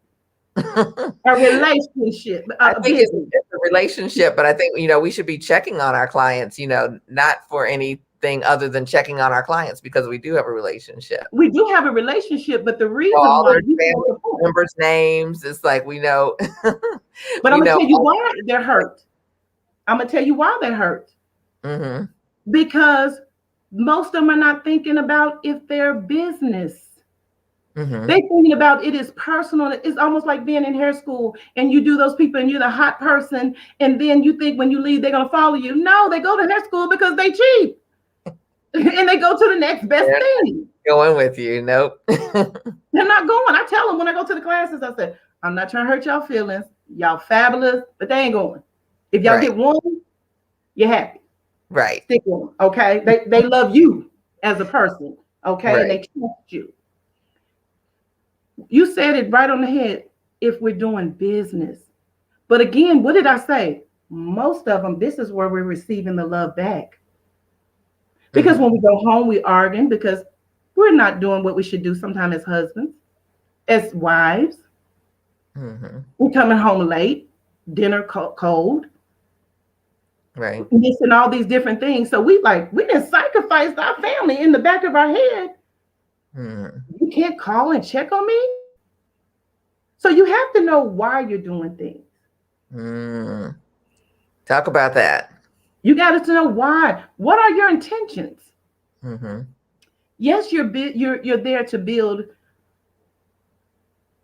Speaker 2: A relationship,
Speaker 1: I
Speaker 2: a
Speaker 1: think
Speaker 2: business.
Speaker 1: it's a relationship, but I think, we should be checking on our clients, not for anything other than checking on our clients because we do have a relationship.
Speaker 2: We do have a relationship, but the reason
Speaker 1: All
Speaker 2: why
Speaker 1: their
Speaker 2: you
Speaker 1: family members' names, it's like we know.
Speaker 2: but I'm
Speaker 1: we
Speaker 2: gonna
Speaker 1: know.
Speaker 2: tell you why they're hurt. I'm gonna tell you why they're hurt.
Speaker 1: Mm-hmm.
Speaker 2: Because most of them are not thinking about if they're business.
Speaker 1: Mm-hmm.
Speaker 2: They thinking about it is personal. It's almost like being in hair school and you do those people and you're the hot person, and then you think when you leave they're gonna follow you. No, they go to hair school because they cheap. And they go to the next best
Speaker 1: They're
Speaker 2: thing.
Speaker 1: going with you. Nope.
Speaker 2: They're not going. I tell them when I go to the classes, I said, I'm not trying to hurt y'all feelings. Y'all fabulous, but they ain't going. If y'all
Speaker 1: Right.
Speaker 2: get one, you're happy.
Speaker 1: Right.
Speaker 2: Stick with them, okay? They love you as a person, okay? And
Speaker 1: Right.
Speaker 2: they trust you. You said it right on the head if we're doing business. But again, what did I say? Most of them, this is where we're receiving the love back. Because
Speaker 1: Mm-hmm.
Speaker 2: when we go home, we arguing because we're not doing what we should do sometimes as husbands, as wives.
Speaker 1: Mm-hmm.
Speaker 2: We're coming home late, dinner cold,
Speaker 1: Right.
Speaker 2: missing all these different things. So we didn't sacrifice our family in the back of our head.
Speaker 1: Mm-hmm.
Speaker 2: You can't call and check on me. So you have to know why you're doing things.
Speaker 1: Mm. Talk about that.
Speaker 2: You got to know why. What are your intentions?
Speaker 1: Mm-hmm.
Speaker 2: Yes, you're there to build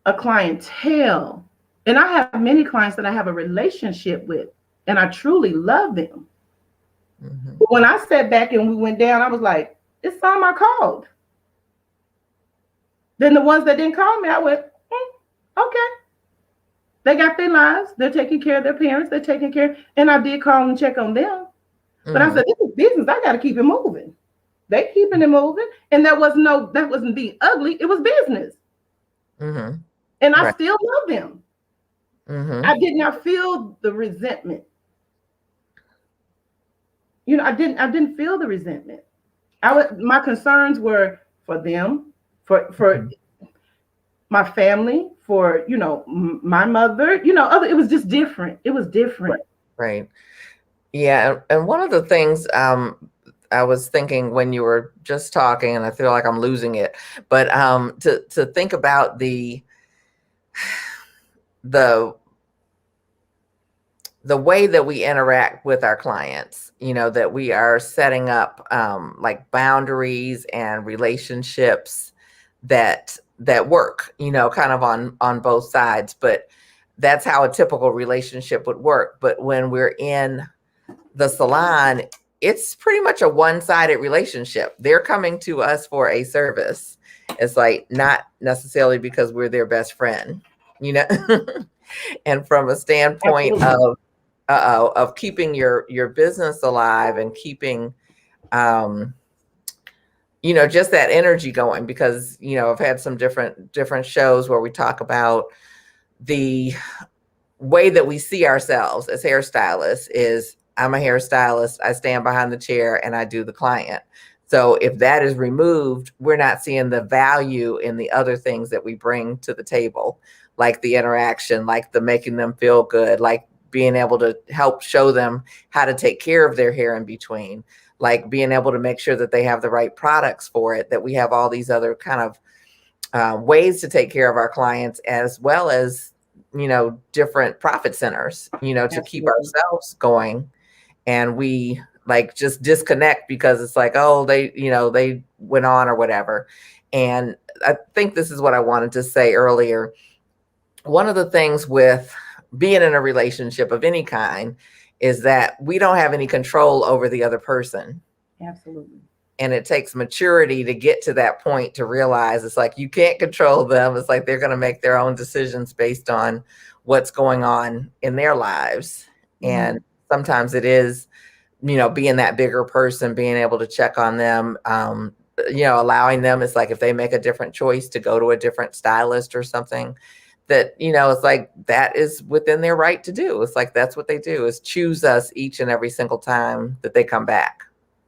Speaker 2: a clientele, and I have many clients that I have a relationship with, and I truly love them.
Speaker 1: Mm-hmm.
Speaker 2: But when I sat back and we went down, I was like, it's time I called. Then the ones that didn't call me, I went, okay. They got their lives. They're taking care of their parents. They're taking care. And I did call and check on them. But I
Speaker 1: Mm-hmm.
Speaker 2: said, this is business. I got to keep it moving. They keeping it moving. And that wasn't being ugly. It was business.
Speaker 1: Mm-hmm.
Speaker 2: And I
Speaker 1: Right.
Speaker 2: still love them.
Speaker 1: Mm-hmm.
Speaker 2: I did not feel the resentment. I didn't feel the resentment. My concerns were for them, for my family, for my mother, other. It was just different. It was different.
Speaker 1: Right. Yeah. And one of the things I was thinking when you were just talking, and I feel like I'm losing it, but to think about the the way that we interact with our clients, that we are setting up like boundaries and relationships that work, kind of on both sides. But that's how a typical relationship would work. But when we're in the salon, it's pretty much a one-sided relationship. They're coming to us for a service. It's like not necessarily because we're their best friend, you know. And from a standpoint
Speaker 2: Absolutely.
Speaker 1: of keeping your business alive and keeping just that energy going, because I've had some different shows where we talk about the way that we see ourselves as hairstylists is I'm a hairstylist, I stand behind the chair and I do the client. So if that is removed, we're not seeing the value in the other things that we bring to the table, like the interaction, like the making them feel good, like being able to help show them how to take care of their hair in between, like being able to make sure that they have the right products for it, that we have all these other kind of ways to take care of our clients, as well as different profit centers, to keep
Speaker 2: Absolutely.
Speaker 1: ourselves going. And we like just disconnect because it's like, oh, they went on or whatever. And I think this is what I wanted to say earlier. One of the things with being in a relationship of any kind is that we don't have any control over the other person.
Speaker 2: Absolutely.
Speaker 1: And it takes maturity to get to that point to realize it's like you can't control them. It's like they're going to make their own decisions based on what's going on in their lives.
Speaker 2: Mm-hmm.
Speaker 1: And sometimes it is, being that bigger person, being able to check on them, allowing them, it's like if they make a different choice to go to a different stylist or something, that, it's like that is within their right to do. It's like that's what they do, is choose us each and every single time that they come back.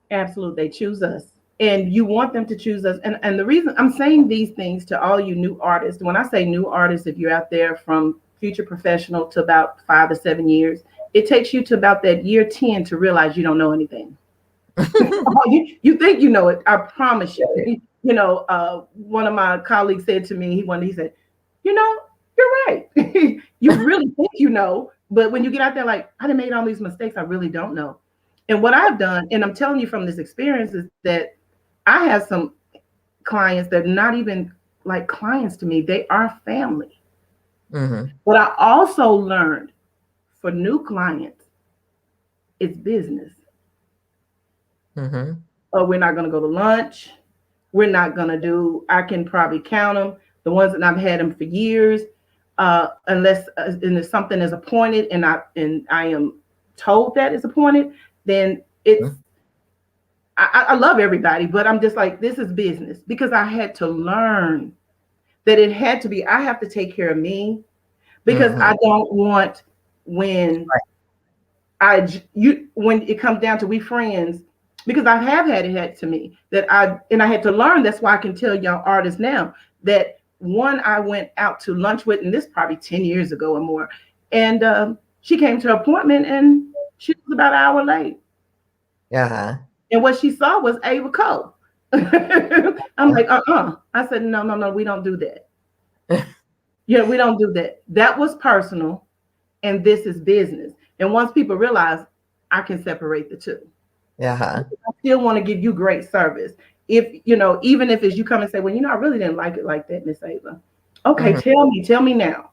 Speaker 2: Absolutely. They choose us. And you want them to choose us. And the reason I'm saying these things to all you new artists, when I say new artists, if you're out there from future professional to about 5 to 7 years, it takes you to about that year 10 to realize you don't know anything. You think you know it. I promise you. One of my colleagues said to me, he said, you're right. You really think you know, but when you get out there, like, I done made all these mistakes, I really don't know. And what I've done, and I'm telling you from this experience, is that I have some clients that are not even like clients to me. They are family.
Speaker 1: Mm-hmm.
Speaker 2: But I also learned for new clients, it's business.
Speaker 1: Mm-hmm.
Speaker 2: Oh, we're not going to go to lunch. We're not going to do, I can probably count them, the ones that I've had them for years, unless and if something is appointed and I am told that is appointed, then it's,
Speaker 1: Mm-hmm.
Speaker 2: I love everybody, but I'm just like, this is business, because I had to learn that it had to be, I have to take care of me, because
Speaker 1: Mm-hmm.
Speaker 2: I don't want when when it comes down to we friends, because I have had it had to me that I had to learn. That's why I can tell young artists now that one I went out to lunch with, and this probably 10 years ago or more, and she came to her appointment and she was about an hour late.
Speaker 1: Uh-huh.
Speaker 2: And what she saw was Ava Co. I'm like, I said, no, we don't do that. Yeah, we don't do that. That was personal, and this is business. And once people realize, I can separate the two.
Speaker 1: Uh-huh.
Speaker 2: I still want to give you great service. If even if it's you come and say, well, I really didn't like it like that, Miss Ava. Okay,
Speaker 1: Mm-hmm.
Speaker 2: tell me now.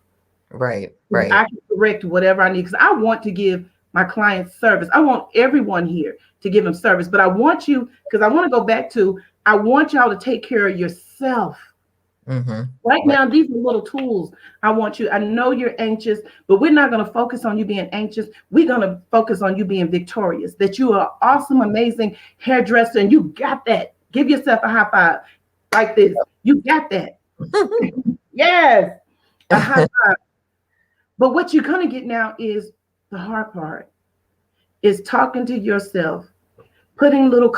Speaker 1: Right.
Speaker 2: I can correct whatever I need, because I want to give my clients service. I want everyone here to give them service, but I want you, because I want to go back to, I want y'all to take care of yourself.
Speaker 1: Mm-hmm.
Speaker 2: Right now, these are little tools. I want you, I know you're anxious, but we're not going to focus on you being anxious. We're going to focus on you being victorious, that you are an awesome, amazing hairdresser, and you got that. Give yourself a high five like this. You got that. Yes, a high five. But what you're going to get now is the hard part, is talking to yourself, putting little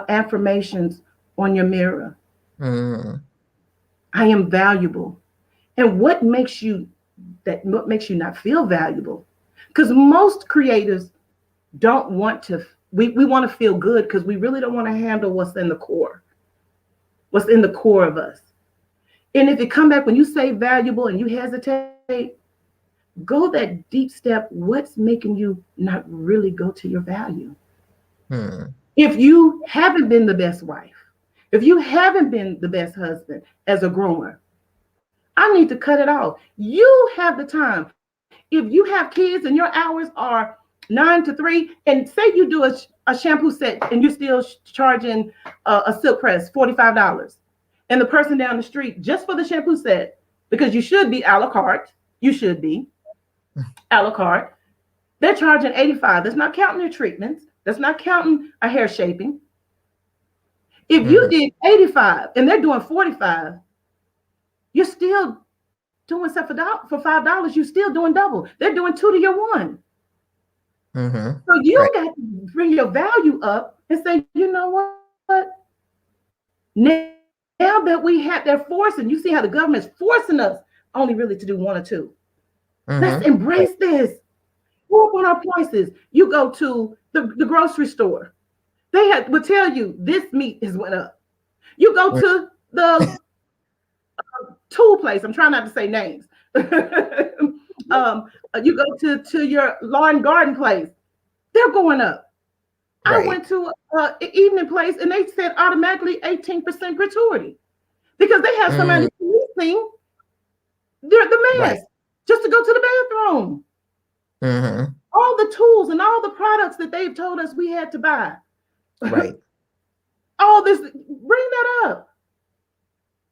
Speaker 2: affirmations on your mirror.
Speaker 1: Mm-hmm.
Speaker 2: I am valuable. And what makes you not feel valuable? Because most creators don't want to, we want to feel good, because we really don't want to handle what's in the core of us. And if it come back when you say valuable and you hesitate, go that deep step. What's making you not really go to your value?
Speaker 1: Mm-hmm.
Speaker 2: If you haven't been the best wife, if you haven't been the best husband as a groomer, I need to cut it off. You have the time. If you have kids and your hours are 9 to 3, and say you do a shampoo set and you're still charging a silk press $45, and the person down the street, just for the shampoo set, because you should be a la carte, they're charging 85. That's not counting their treatments. That's not counting a hair shaping. If you
Speaker 1: Mm-hmm.
Speaker 2: did 85 and they're doing 45, you're still doing stuff for $5. You're still doing double. They're doing 2 to your 1.
Speaker 1: Mm-hmm.
Speaker 2: So you
Speaker 1: Right.
Speaker 2: got to bring your value up and say, you know what? Now that we have, they're forcing, you see how the government's forcing us only really to do 1 or 2. Let's
Speaker 1: Mm-hmm.
Speaker 2: embrace
Speaker 1: Right.
Speaker 2: this. Go up on our prices. You go to the grocery store. Will tell you this meat has went up. You go to the tool place. I'm trying not to say names. You go to your lawn and garden place. They're going up. I
Speaker 1: Right.
Speaker 2: went to an evening place and they said automatically 18% gratuity, because they have somebody
Speaker 1: Mm,
Speaker 2: policing the
Speaker 1: right.
Speaker 2: mess just to go to the bathroom.
Speaker 1: Mm-hmm.
Speaker 2: All the tools and all the products that they've told us we had to buy.
Speaker 1: Right.
Speaker 2: All this, bring that up.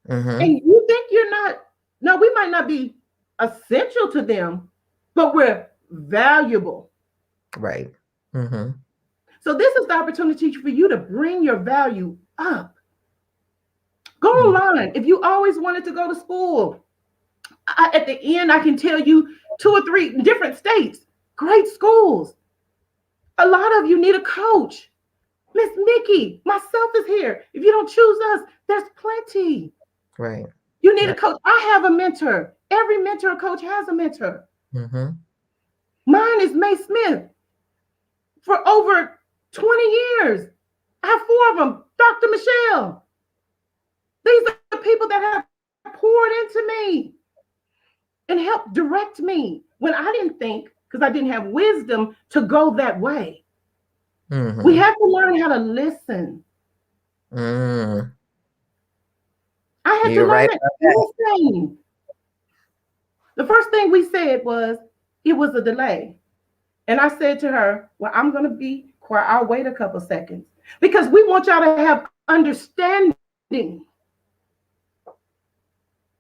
Speaker 1: Mm-hmm.
Speaker 2: And you think you're not, no, we might not be essential to them, but we're valuable.
Speaker 1: Right. Mm-hmm.
Speaker 2: So this is the opportunity for you to bring your value up. Go
Speaker 1: Mhm.
Speaker 2: online. If you always wanted to go to school, at the end, I can tell you 2 or 3 different states, great schools. A lot of you need a coach. Miss Miki, myself is here. If you don't choose us, there's plenty.
Speaker 1: Right.
Speaker 2: You need a
Speaker 1: Right.
Speaker 2: coach. I have a mentor. Every mentor coach has a mentor.
Speaker 1: Mm-hmm.
Speaker 2: Mine is May Smith for over 20 years. I have 4 of them. Dr. Michelle. These are the people that have poured into me and helped direct me when I didn't think, because I didn't have wisdom to go that way. We
Speaker 1: Mm-hmm.
Speaker 2: have to learn how to listen.
Speaker 1: Mm.
Speaker 2: I had to
Speaker 1: You're
Speaker 2: learn
Speaker 1: right
Speaker 2: it.
Speaker 1: about that.
Speaker 2: Listen. The first thing we said was, it was a delay. And I said to her, well, I'm going to be quiet. I'll wait a couple seconds because we want y'all to have understanding.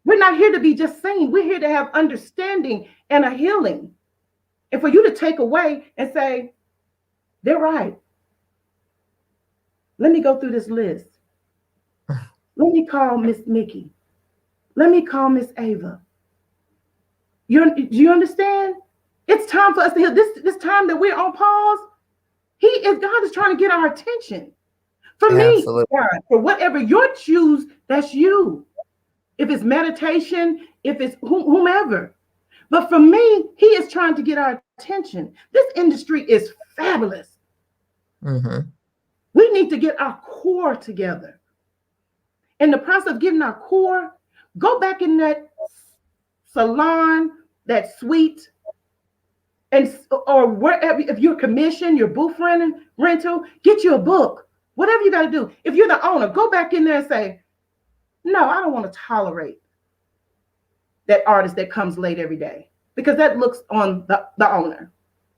Speaker 2: We're not here to be just seen. We're here to have understanding and a healing. And for you to take away and say, they're right. Let me go through this list. Let me call Miss Miki. Let me call Miss Ava. Do you understand? It's time for us to heal. This time that we're on pause, God is trying to get our attention. For me,
Speaker 1: Absolutely.
Speaker 2: God, for whatever you choose, that's you. If it's meditation, if it's whomever. But for me, he is trying to get our attention. This industry is fabulous.
Speaker 1: Mm-hmm.
Speaker 2: We need to get our core together. In the process of getting our core, go back in that salon, that suite, and or wherever, if you're commissioned, your booth rental, get you a book. Whatever you got to do. If you're the owner, go back in there and say, no, I don't want to tolerate that artist that comes late every day, because that looks on the owner.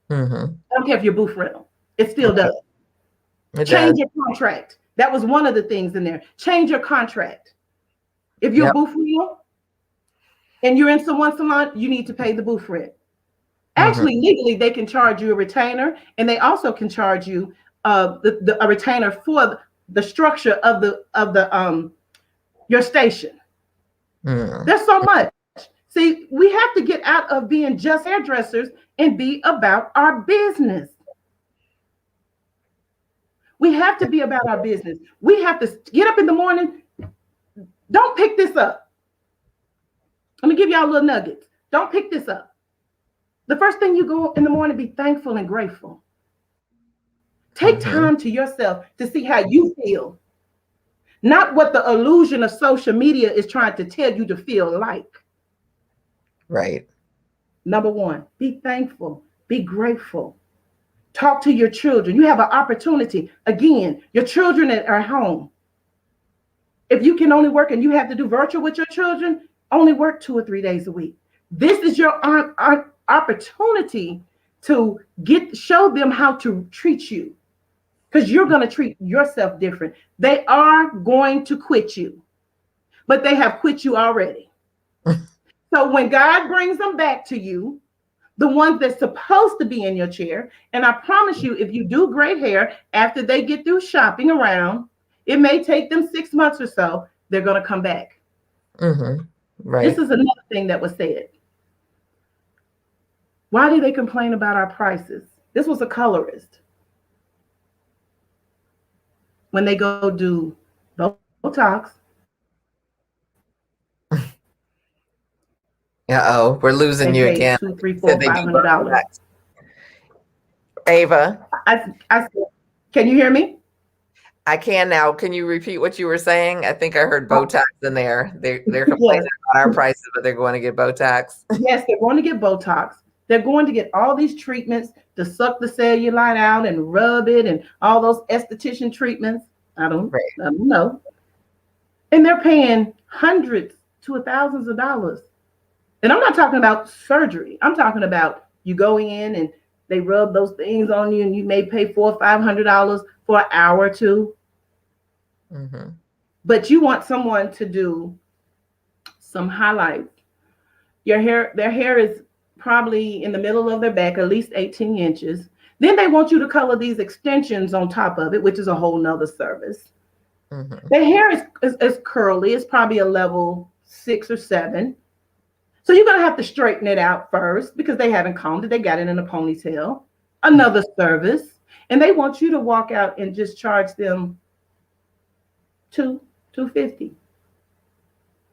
Speaker 1: Mm-hmm.
Speaker 2: I don't care if you're booth rental. It still does.
Speaker 1: It
Speaker 2: Change
Speaker 1: does.
Speaker 2: your contract. That was one of the things in there. Change your contract. If you're
Speaker 1: Yep.
Speaker 2: booth rental and you're in someone's salon, you need to pay the booth rent.
Speaker 1: Mm-hmm.
Speaker 2: Actually, legally, they can charge you a retainer, and they also can charge you a retainer for the structure of the your station.
Speaker 1: Mm-hmm.
Speaker 2: There's so much. See, we have to get out of being just hairdressers and be about our business. We have to be about our business. We have to get up in the morning. Don't pick this up. Let me give y'all little nuggets. Don't pick this up. The first thing you go in the morning, be thankful and grateful. Take
Speaker 1: Mm-hmm.
Speaker 2: time to yourself to see how you feel, not what the illusion of social media is trying to tell you to feel like.
Speaker 1: Right.
Speaker 2: Number one, be thankful, be grateful. Talk to your children. You have an opportunity. Again, your children that are home. If you can only work and you have to do virtual with your children, only work 2 or 3 days a week. This is your opportunity to show them how to treat you, because you're going to treat yourself different. They are going to quit you, but they have quit you already. So when God brings them back to you, the ones that's supposed to be in your chair, and I promise you, if you do great hair after they get through shopping around, it may take them 6 months or so, they're going to come back.
Speaker 1: Mm-hmm.
Speaker 2: This
Speaker 1: Right.
Speaker 2: is another thing that was said. Why do they complain about our prices? This was a colorist. When they go do Botox,
Speaker 1: Uh-oh, we're losing
Speaker 2: they
Speaker 1: you
Speaker 2: pay
Speaker 1: again.
Speaker 2: two, three,
Speaker 1: Said
Speaker 2: four,
Speaker 1: they do
Speaker 2: five hundred dollars.
Speaker 1: Botox. Ava,
Speaker 2: I can you hear me?
Speaker 1: I can now. Can you repeat what you were saying? I think I heard Botox in there. They're complaining
Speaker 2: Yes.
Speaker 1: about our prices, but they're going to get Botox.
Speaker 2: Yes, they're going to get Botox. They're going to get all these treatments to suck the cellulite out and rub it and all those esthetician treatments.
Speaker 1: Right.
Speaker 2: I don't know. And they're paying hundreds to thousands of dollars. And I'm not talking about surgery. I'm talking about you go in and they rub those things on you and you may pay $400 or $500 for an hour or two.
Speaker 1: Mm-hmm.
Speaker 2: But you want someone to do some highlights. Their hair is probably in the middle of their back, at least 18 inches. Then they want you to color these extensions on top of it, which is a whole nother service.
Speaker 1: Mm-hmm.
Speaker 2: Their hair is curly. It's probably a level 6 or 7. So you're going to have to straighten it out first because they haven't combed it. They got it in a ponytail. Another service. And they want you to walk out and just charge them $250.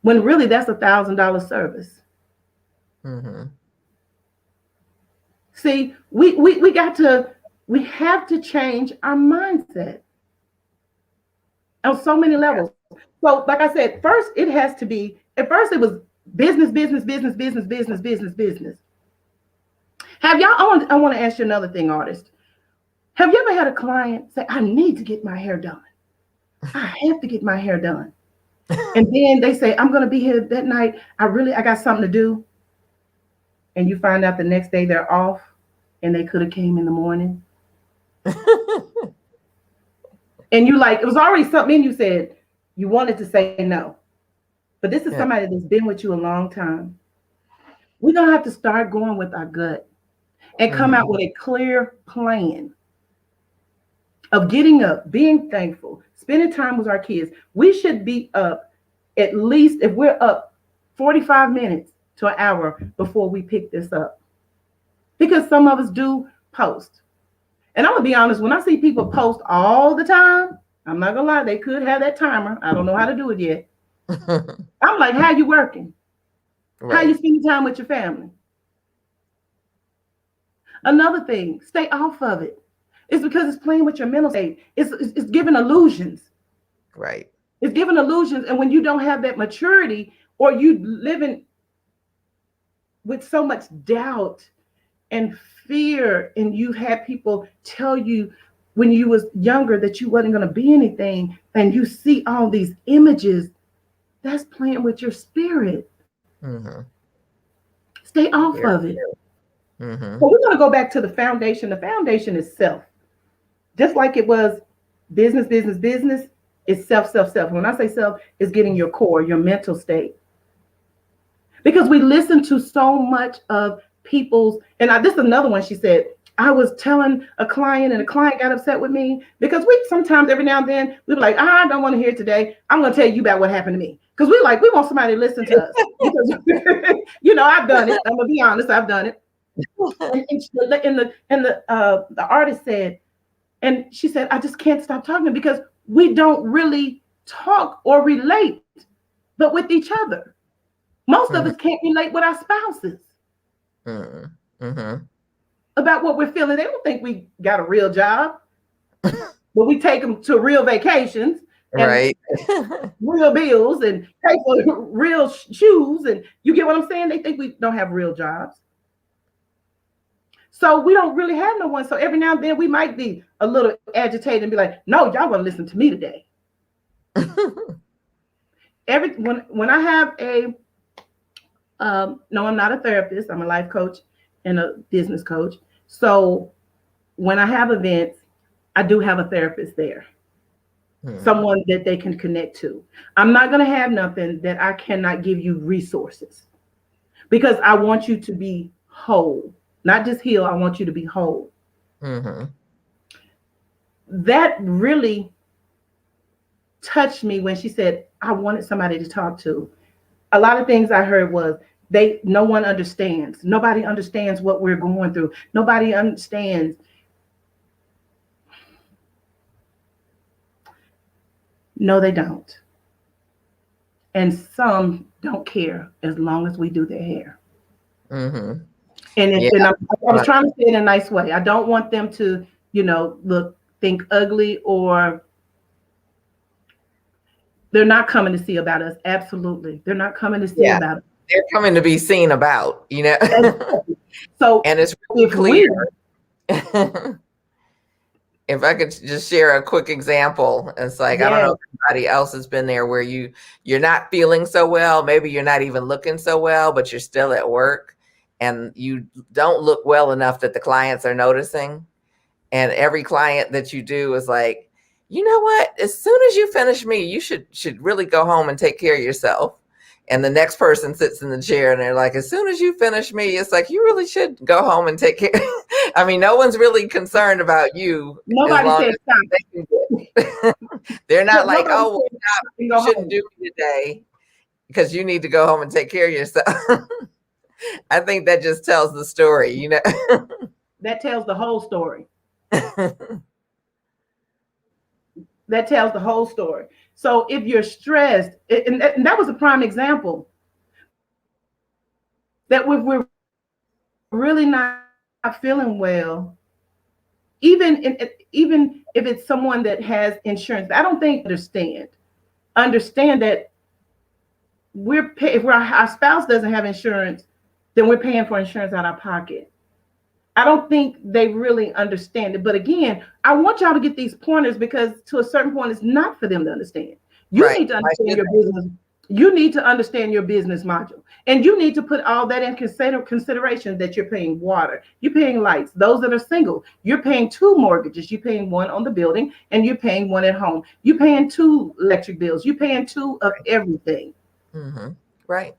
Speaker 2: When really that's $1,000 service.
Speaker 1: Mm-hmm.
Speaker 2: See, we have to change our mindset on so many levels. So, like I said, first it has to be. At first, it was business, business, business, business, business, business, business. Have y'all? I want to ask you another thing, artist. Have you ever had a client say, "I need to get my hair done. I have to get my hair done," and then they say, "I'm going to be here that night. I got something to do," and you find out the next day they're off, and they could have came in the morning. And you like, it was already something in you said you wanted to say no. But this is
Speaker 1: Yeah.
Speaker 2: somebody that's been with you a long time. We're going to have to start going with our gut and come
Speaker 1: Mm-hmm.
Speaker 2: out with a clear plan of getting up, being thankful, spending time with our kids. We should be up at least, if we're up, 45 minutes to an hour before we pick this up. Because some of us do post. And I'm going to be honest, when I see people post all the time, I'm not going to lie, they could have that timer. I don't know how to do it yet. I'm like, how you working? How you
Speaker 1: Right.
Speaker 2: spending time with your family? Another thing, stay off of it. It's because it's playing with your mental state. It's giving illusions.
Speaker 1: Right.
Speaker 2: It's giving illusions. And when you don't have that maturity or you living with so much doubt and fear, and you had people tell you when you was younger that you wasn't going to be anything, and you see all these images, that's playing with your spirit.
Speaker 1: Mm-hmm.
Speaker 2: Stay off
Speaker 1: Very
Speaker 2: of it.
Speaker 1: true. Mm-hmm.
Speaker 2: So we're going to go back to the foundation. The foundation is self. Just like it was business, business, business, it's self, self, self. When I say self, it's getting your core, your mental state. Because we listen to so much of people's, and this is another one she said, I was telling a client and a client got upset with me because we sometimes every now and then we be like, I don't want to hear it today. I'm going to tell you about what happened to me. Because we want somebody to listen to us. Because, I've done it. I'm going to be honest, I've done it. The artist said, and she said, I just can't stop talking because we don't really talk or relate, but with each other. Most of
Speaker 1: Mm-hmm.
Speaker 2: us can't relate with our spouses
Speaker 1: Mm-hmm.
Speaker 2: about what we're feeling. They don't think we got a real job, but we take them to real vacations and
Speaker 1: Right.
Speaker 2: real bills and pay for real shoes. And you get what I'm saying? They think we don't have real jobs. So we don't really have no one. So every now and then we might be a little agitated and be like, no, y'all want to listen to me today. When I have no, I'm not a therapist. I'm a life coach and a business coach. So when I have events, I do have a therapist there, someone that they can connect to. I'm not going to have nothing that I cannot give you resources because I want you to be whole, not just heal. I want you to be whole.
Speaker 1: Mm-hmm.
Speaker 2: That really touched me when she said, I wanted somebody to talk to. A lot of things I heard was no one understands. Nobody understands what we're going through. Nobody understands. No, they don't. And some don't care as long as we do their hair.
Speaker 1: Mm-hmm.
Speaker 2: And I was
Speaker 1: Yeah.
Speaker 2: trying to say it in a nice way. I don't want them to, think ugly or they're not coming to see about us. Absolutely. They're not coming to see
Speaker 1: Yeah.
Speaker 2: about us.
Speaker 1: They're coming to be seen about,
Speaker 2: So
Speaker 1: and it's really clear. If I could just share a quick example, it's like, I don't know if anybody else has been there where you're not feeling so well. Maybe you're not even looking so well, but you're still at work and you don't look well enough that the clients are noticing. And every client that you do is like, you know what? As soon as you finish me, you should really go home and take care of yourself. And the next person sits in the chair and they're like, as soon as you finish me, it's like, you really should go home and take care. I mean, no one's really concerned about you as
Speaker 2: Nobody
Speaker 1: long
Speaker 2: said
Speaker 1: as
Speaker 2: stop.
Speaker 1: they can get. They're not like,
Speaker 2: Nobody
Speaker 1: oh, well,
Speaker 2: said stop and
Speaker 1: you
Speaker 2: go
Speaker 1: shouldn't
Speaker 2: home.
Speaker 1: do me today because you need to go home and take care of yourself. I think that just tells the story, you know.
Speaker 2: That tells the whole story. That tells the whole story. So if you're stressed, and that was a prime example, that if we're really not feeling well, even if it's someone that has insurance, I don't think understand that if our spouse doesn't have insurance, then we're paying for insurance out of our pocket. I don't think they really understand it. But again, I want y'all to get these pointers because to a certain point, it's not for them to understand. You
Speaker 1: Right.
Speaker 2: need to understand your business. You need to understand your business module. And you need to put all that in consideration that you're paying water, you're paying lights. Those that are single, you're paying 2 mortgages. You're paying one on the building and you're paying one at home. You're paying 2 electric bills. You're paying 2 of everything.
Speaker 1: Mm-hmm. Right.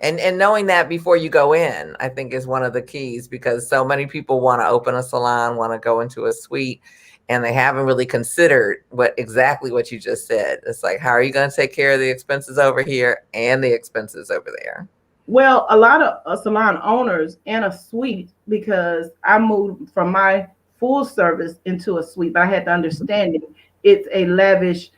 Speaker 1: And knowing that before you go in, I think is one of the keys, because so many people want to open a salon, want to go into a suite, and they haven't really considered exactly what you just said. It's like, how are you going to take care of the expenses over here and the expenses over there?
Speaker 2: Well, a lot of salon owners and a suite, because I moved from my full service into a suite, but I had to understand it's a lavish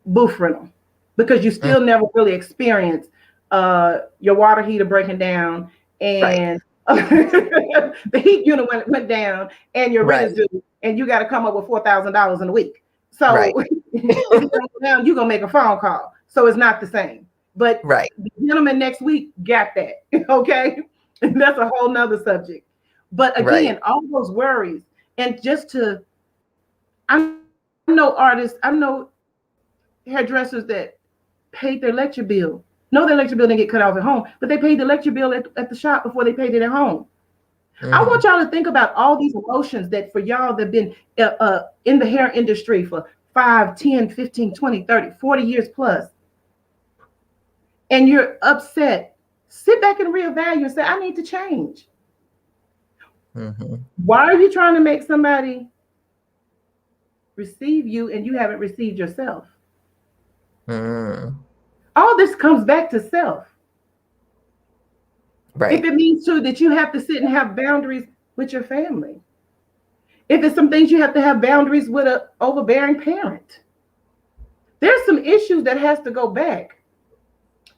Speaker 2: booth rental because you still never really experience your water heater breaking down and the heat unit went down and your rent is due and you got to come up with $4,000 in a week. So if it goes down, you're going to make a phone call. So it's not the same. But the gentleman next week got that. Okay. And that's a whole nother subject. But again, all those worries, and I know artists, I know hairdressers that paid their lecture bill. No, their lecture bill didn't get cut off at home, but they paid the lecture bill at the shop before they paid it at home. I want y'all to think about all these emotions that for y'all that have been in the hair industry for 5, 10, 15, 20, 30, 40 years plus, and you're upset. Sit back and reevaluate and say, I need to change. Why are you trying to make somebody receive you and you haven't received yourself? All this comes back to self. If it means too that you have to sit and have boundaries with your family, if it's some things you have to have boundaries with an overbearing parent, there's some issues that has to go back.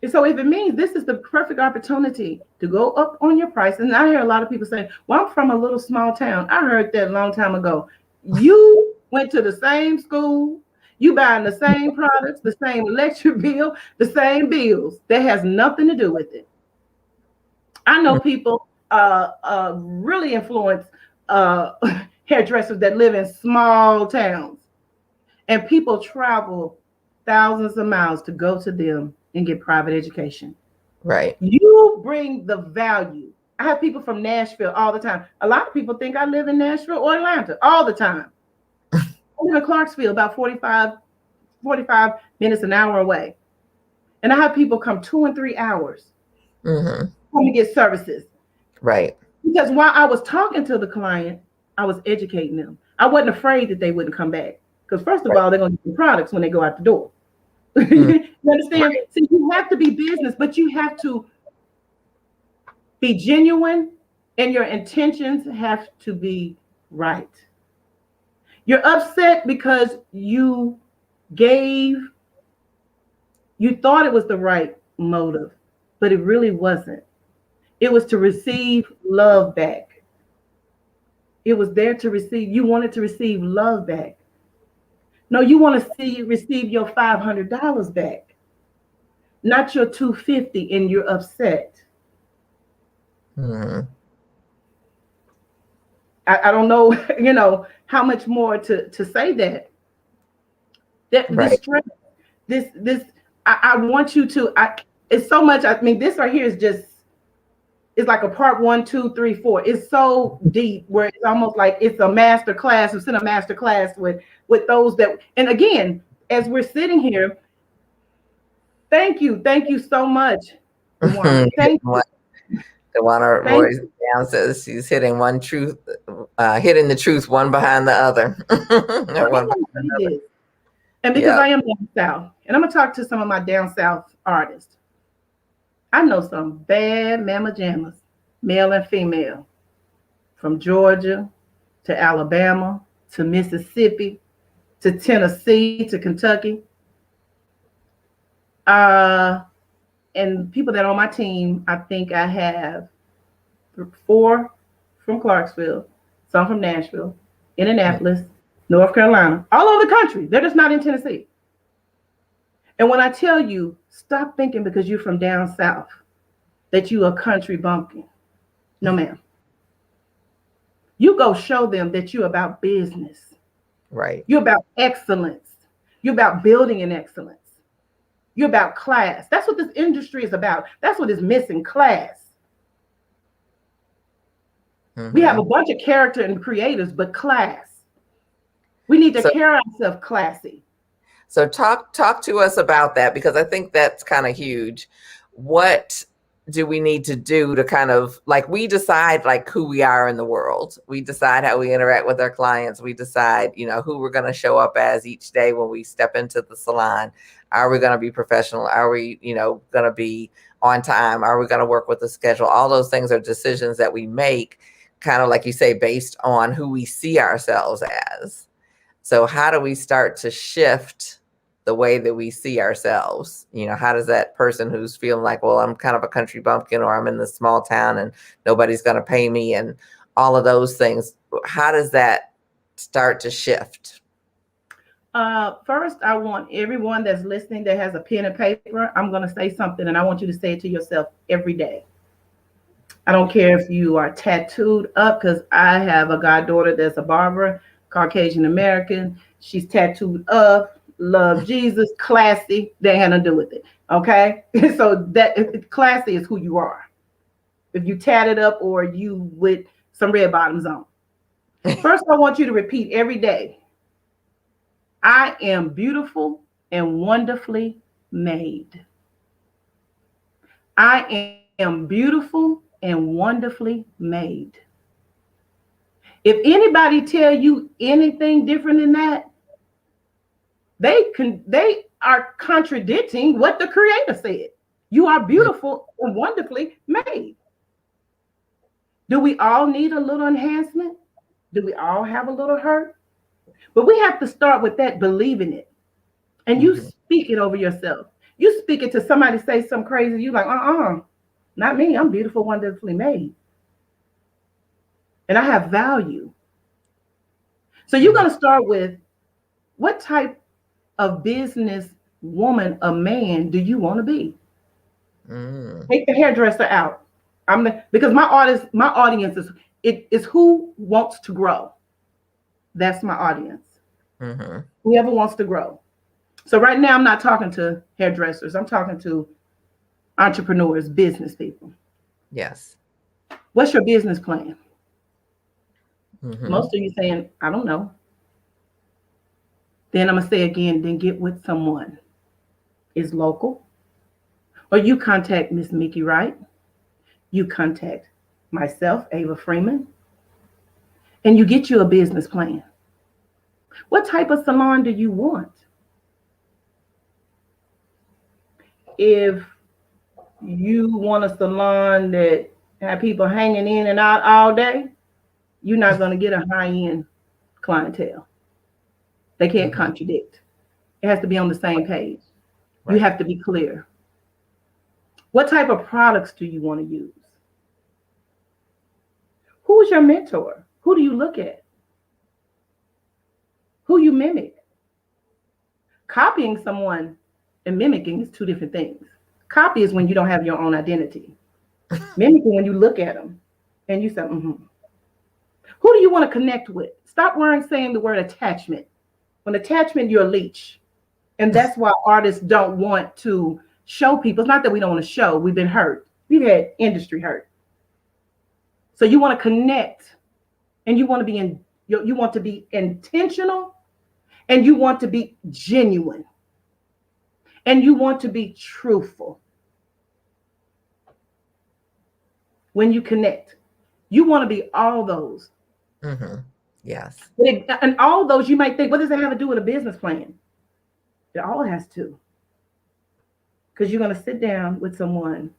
Speaker 2: And so if it means this is the perfect opportunity to go up on your price, and I hear a lot of people say, well, I'm from a little small town. I heard that a long time ago. You went to the same school, you buying the same products, the same electric bill, the same bills. That has nothing to do with it. I know people really influence hairdressers that live in small towns, and people travel thousands of miles to go to them and get private education. You bring the value. I have people from Nashville all the time. A lot of people think I live in Nashville or Atlanta all the time. I live in Clarksville, about 45 minutes, an hour away. And I have people come 2 and 3 hours come to get services. Because while I was talking to the client, I was educating them. I wasn't afraid that they wouldn't come back. Because first of all, they're going to get the products when they go out the door. You understand? So you have to be business, but you have to be genuine, and your intentions have to be right. You're upset because you thought it was the right motive, but it really wasn't. It was to receive love back. It was there to receive. You wanted to receive love back. No, you want to receive your $500 back, not your $250, and you're upset. I don't know, how much more to say that. This stress, I want you to. It's so much. I mean, this right here is just. It's like a part 1, 2, 3, 4. It's so deep where it's almost like it's a master class. It's in a master class with those that. And again, as we're sitting here, Thank you. Thank you so much, Dewana.
Speaker 1: Hitting
Speaker 2: Thank you.
Speaker 1: the one our
Speaker 2: Thank
Speaker 1: voice
Speaker 2: you.
Speaker 1: down says she's hitting the truth one behind the other.
Speaker 2: Well, I
Speaker 1: One
Speaker 2: want to
Speaker 1: behind
Speaker 2: say
Speaker 1: another.
Speaker 2: this, and because
Speaker 1: Yeah.
Speaker 2: I am down south, and I'm gonna talk to some of my down south artists. I know some bad mama jammas, male and female, from Georgia to Alabama to Mississippi to Tennessee to Kentucky. Uh, and people that are on my team, I think I have four from Clarksville, some from Nashville, Indianapolis, North Carolina, all over the country. They're just not in Tennessee. And when I tell you, stop thinking because you're from down south that you a country bumpkin. No, ma'am. You go show them that you're about business.
Speaker 1: Right.
Speaker 2: You're about excellence. You're about building in excellence. You're about class. That's what this industry is about. That's what is missing, class. We have a bunch of character and creators, but class. We need to
Speaker 1: So,
Speaker 2: carry ourselves classy.
Speaker 1: so talk to us about that, because I think that's kind of huge. What do we need to do to kind of, like, we decide like who we are in the world. We decide how we interact with our clients. We decide, who we're going to show up as each day when we step into the salon. Are we going to be professional? Are we, going to be on time? Are we going to work with the schedule? All those things are decisions that we make, kind of like you say, based on who we see ourselves as. So how do we start to shift the way that we see ourselves? How does that person who's feeling like, well, I'm kind of a country bumpkin, or I'm in this small town and nobody's going to pay me, and all of those things, how does that start to shift?
Speaker 2: First, I want everyone that's listening that has a pen and paper, I'm going to say something and I want you to say it to yourself every day. I don't care if you are tattooed up, because I have a goddaughter that's a barber, Caucasian American. She's tattooed up, love Jesus, classy. They had nothing to do with it. Okay. So that classy is who you are. If you tatted up or you with some red bottoms on. First, I want you to repeat every day. I am beautiful and wonderfully made. I am beautiful and wonderfully made. If anybody tell you anything different than that, they are contradicting what the creator said. You are beautiful and wonderfully made. Do we all need a little enhancement? Do we all have a little hurt? But we have to start with that, believing it. And you speak it over yourself. You speak it to somebody, say something crazy, you like, not me. I'm beautiful, wonderfully made. And I have value. So you're going to start with, what type of business woman, a man, do you want to be? Take the hairdresser out. Because my audience is who wants to grow. That's my audience. Whoever wants to grow. So right now I'm not talking to hairdressers. I'm talking to entrepreneurs, business people.
Speaker 1: Yes.
Speaker 2: What's your business plan? Most of you saying, I don't know. Then I'm going to say again, then get with someone. Is local. Or you contact Miss Miki Wright. You contact myself, Ava Freeman. And you get you a business plan. What type of salon do you want? If you want a salon that have people hanging in and out all day, you're not going to get a high-end clientele. They can't contradict. It has to be on the same page. Right. You have to be clear. What type of products do you want to use? Who's your mentor? Who do you look at? Who you mimic? Copying someone and mimicking is two different things. Copy is when you don't have your own identity. Mimicking when you look at them and you say, Who do you want to connect with? Stop saying the word attachment. When attachment, you're a leech. And that's why artists don't want to show people. It's not that we don't want to show. We've been hurt. We've had industry hurt. So you want to connect, and you want to be you want to be intentional, and you want to be genuine. and you want to be truthful when you connect. You want to be all those.
Speaker 1: Yes.
Speaker 2: And all those, you might think, what does it have to do with a business plan? It all has to. Because you're going to sit down with someone,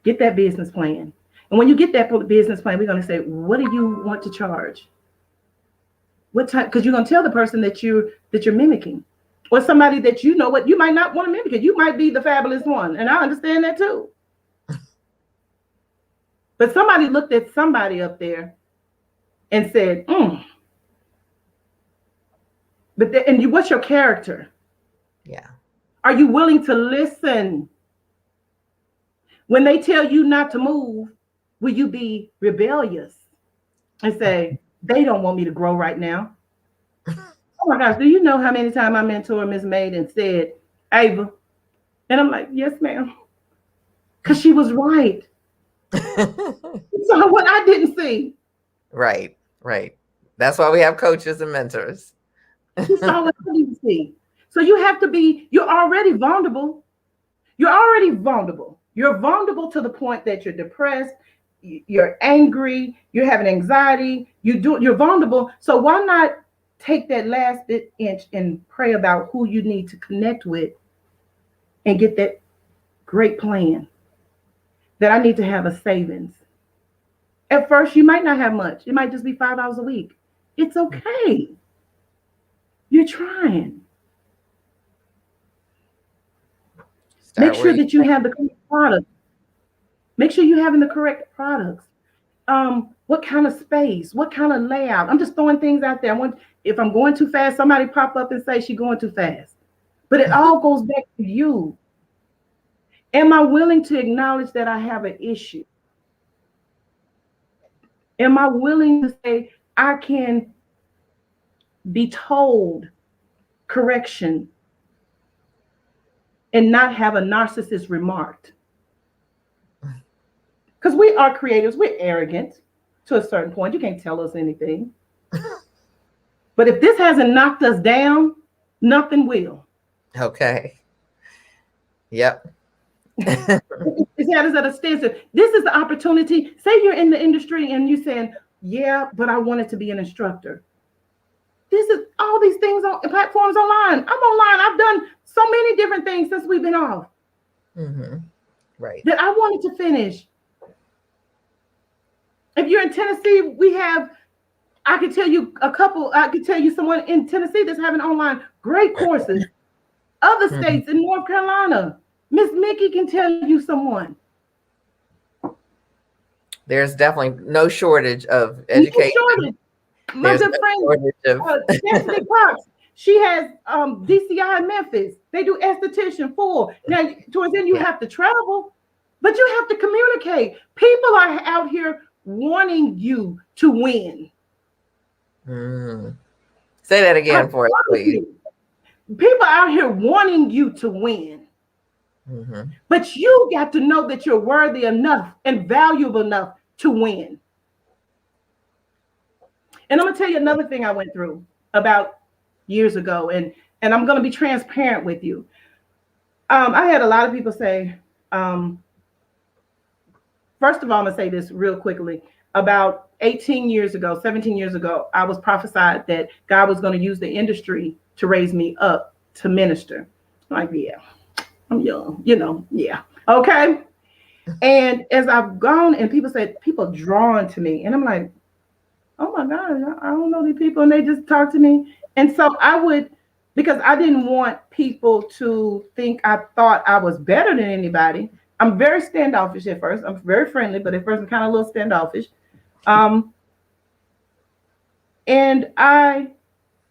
Speaker 2: get that business plan. And when you get that business plan, we're going to say, what do you want to charge? What time? Because you're going to tell the person that you're mimicking, or somebody that you know what you might not want to mimic. You might be the fabulous one, and I understand that too. But somebody looked at somebody up there and said, and what's your character?
Speaker 1: Yeah.
Speaker 2: Are you willing to listen? When they tell you not to move, will you be rebellious and say, they don't want me to grow right now? Oh my gosh, do you know how many times my mentor, Ms. Maiden, said, Ava? And I'm like, yes, ma'am. Because she was right. So what I didn't see.
Speaker 1: Right. That's why we have coaches and mentors.
Speaker 2: She saw what I didn't see. So you have to be, you're already vulnerable. You're vulnerable to the point that you're depressed, you're angry, you're having anxiety, you're vulnerable. So why not take that last inch and pray about who you need to connect with and get that great plan that I need to have a savings. At first, you might not have much. It might just be $5 a week. It's okay. You're trying. Make sure that you have the correct product. Make sure you're having the correct products. What kind of space? What kind of layout? I'm just throwing things out there. If I'm going too fast, somebody pop up and say she's going too fast. But it all goes back to you. Am I willing to acknowledge that I have an issue? Am I willing to say I can be told correction and not have a narcissist remarked? Because we are creators, we're arrogant to a certain point. You can't tell us anything. But if this hasn't knocked us down, nothing will.
Speaker 1: Okay. Yep.
Speaker 2: It's had us at a standstill. This is the opportunity. Say you're in the industry and you're saying, yeah, but I wanted to be an instructor. This is all these things on platforms online. I'm online. I've done so many different things since we've been off.
Speaker 1: Right.
Speaker 2: That I wanted to finish. If you're in Tennessee, I could tell you someone in Tennessee that's having online great courses. Other states in North Carolina, Miss Miki can tell you someone.
Speaker 1: There's definitely no shortage of education.
Speaker 2: No shortage. My good friend, Stephanie Cox, she has DCI in Memphis. They do esthetician full. Now, towards then you have to travel, but you have to communicate. People are out here wanting you to win.
Speaker 1: Say that again for us, please.
Speaker 2: People out here wanting you to win. But you got to know that you're worthy enough and valuable enough to win. And I'm going to tell you another thing I went through about years ago, and I'm going to be transparent with you. I had a lot of people say, first of all, I'm going to say this real quickly. About 17 years ago, I was prophesied that God was going to use the industry to raise me up to minister. I'm like, yeah, I'm young, yeah. Okay. And as I've gone and people drawn to me, and I'm like, oh my God, I don't know these people, and they just talk to me. And so because I didn't want people to think I thought I was better than anybody. I'm very standoffish at first. I'm very friendly, but at first I'm kind of a little standoffish. And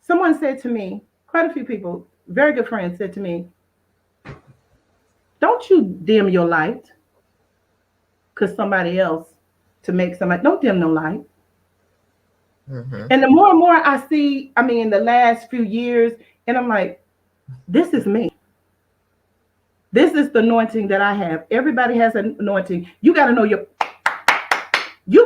Speaker 2: someone said to me, quite a few people, very good friends said to me, don't you dim your light because somebody else don't dim no light. And the more and more I see, in the last few years, and I'm like, this is me. This is the anointing that I have. Everybody has an anointing. You got to know you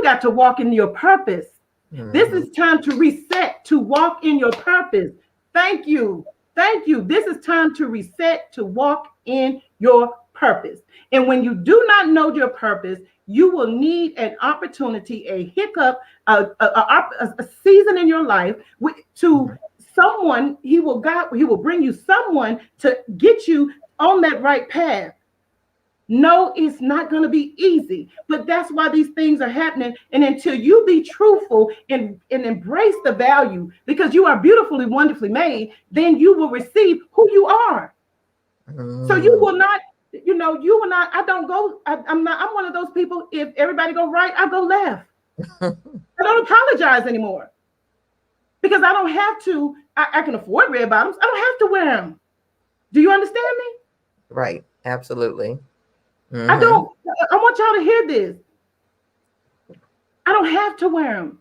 Speaker 2: got to walk in your purpose. This is time to reset, to walk in your purpose. Thank you. Thank you. This is time to reset, to walk in your purpose. And when you do not know your purpose, you will need an opportunity, a hiccup, a season in your life to someone. He will bring you someone to get you on that right path. No, it's not going to be easy, but that's why these things are happening. And until you be truthful and embrace the value, because you are beautifully, wonderfully made, then you will receive who you are. So you will not, you will not. I'm one of those people. If everybody go right, I go left. I don't apologize anymore because I don't have to. I can afford red bottoms. I don't have to wear them. Do you understand me?
Speaker 1: Right. Absolutely.
Speaker 2: I don't. I want y'all to hear this. I don't have to wear them,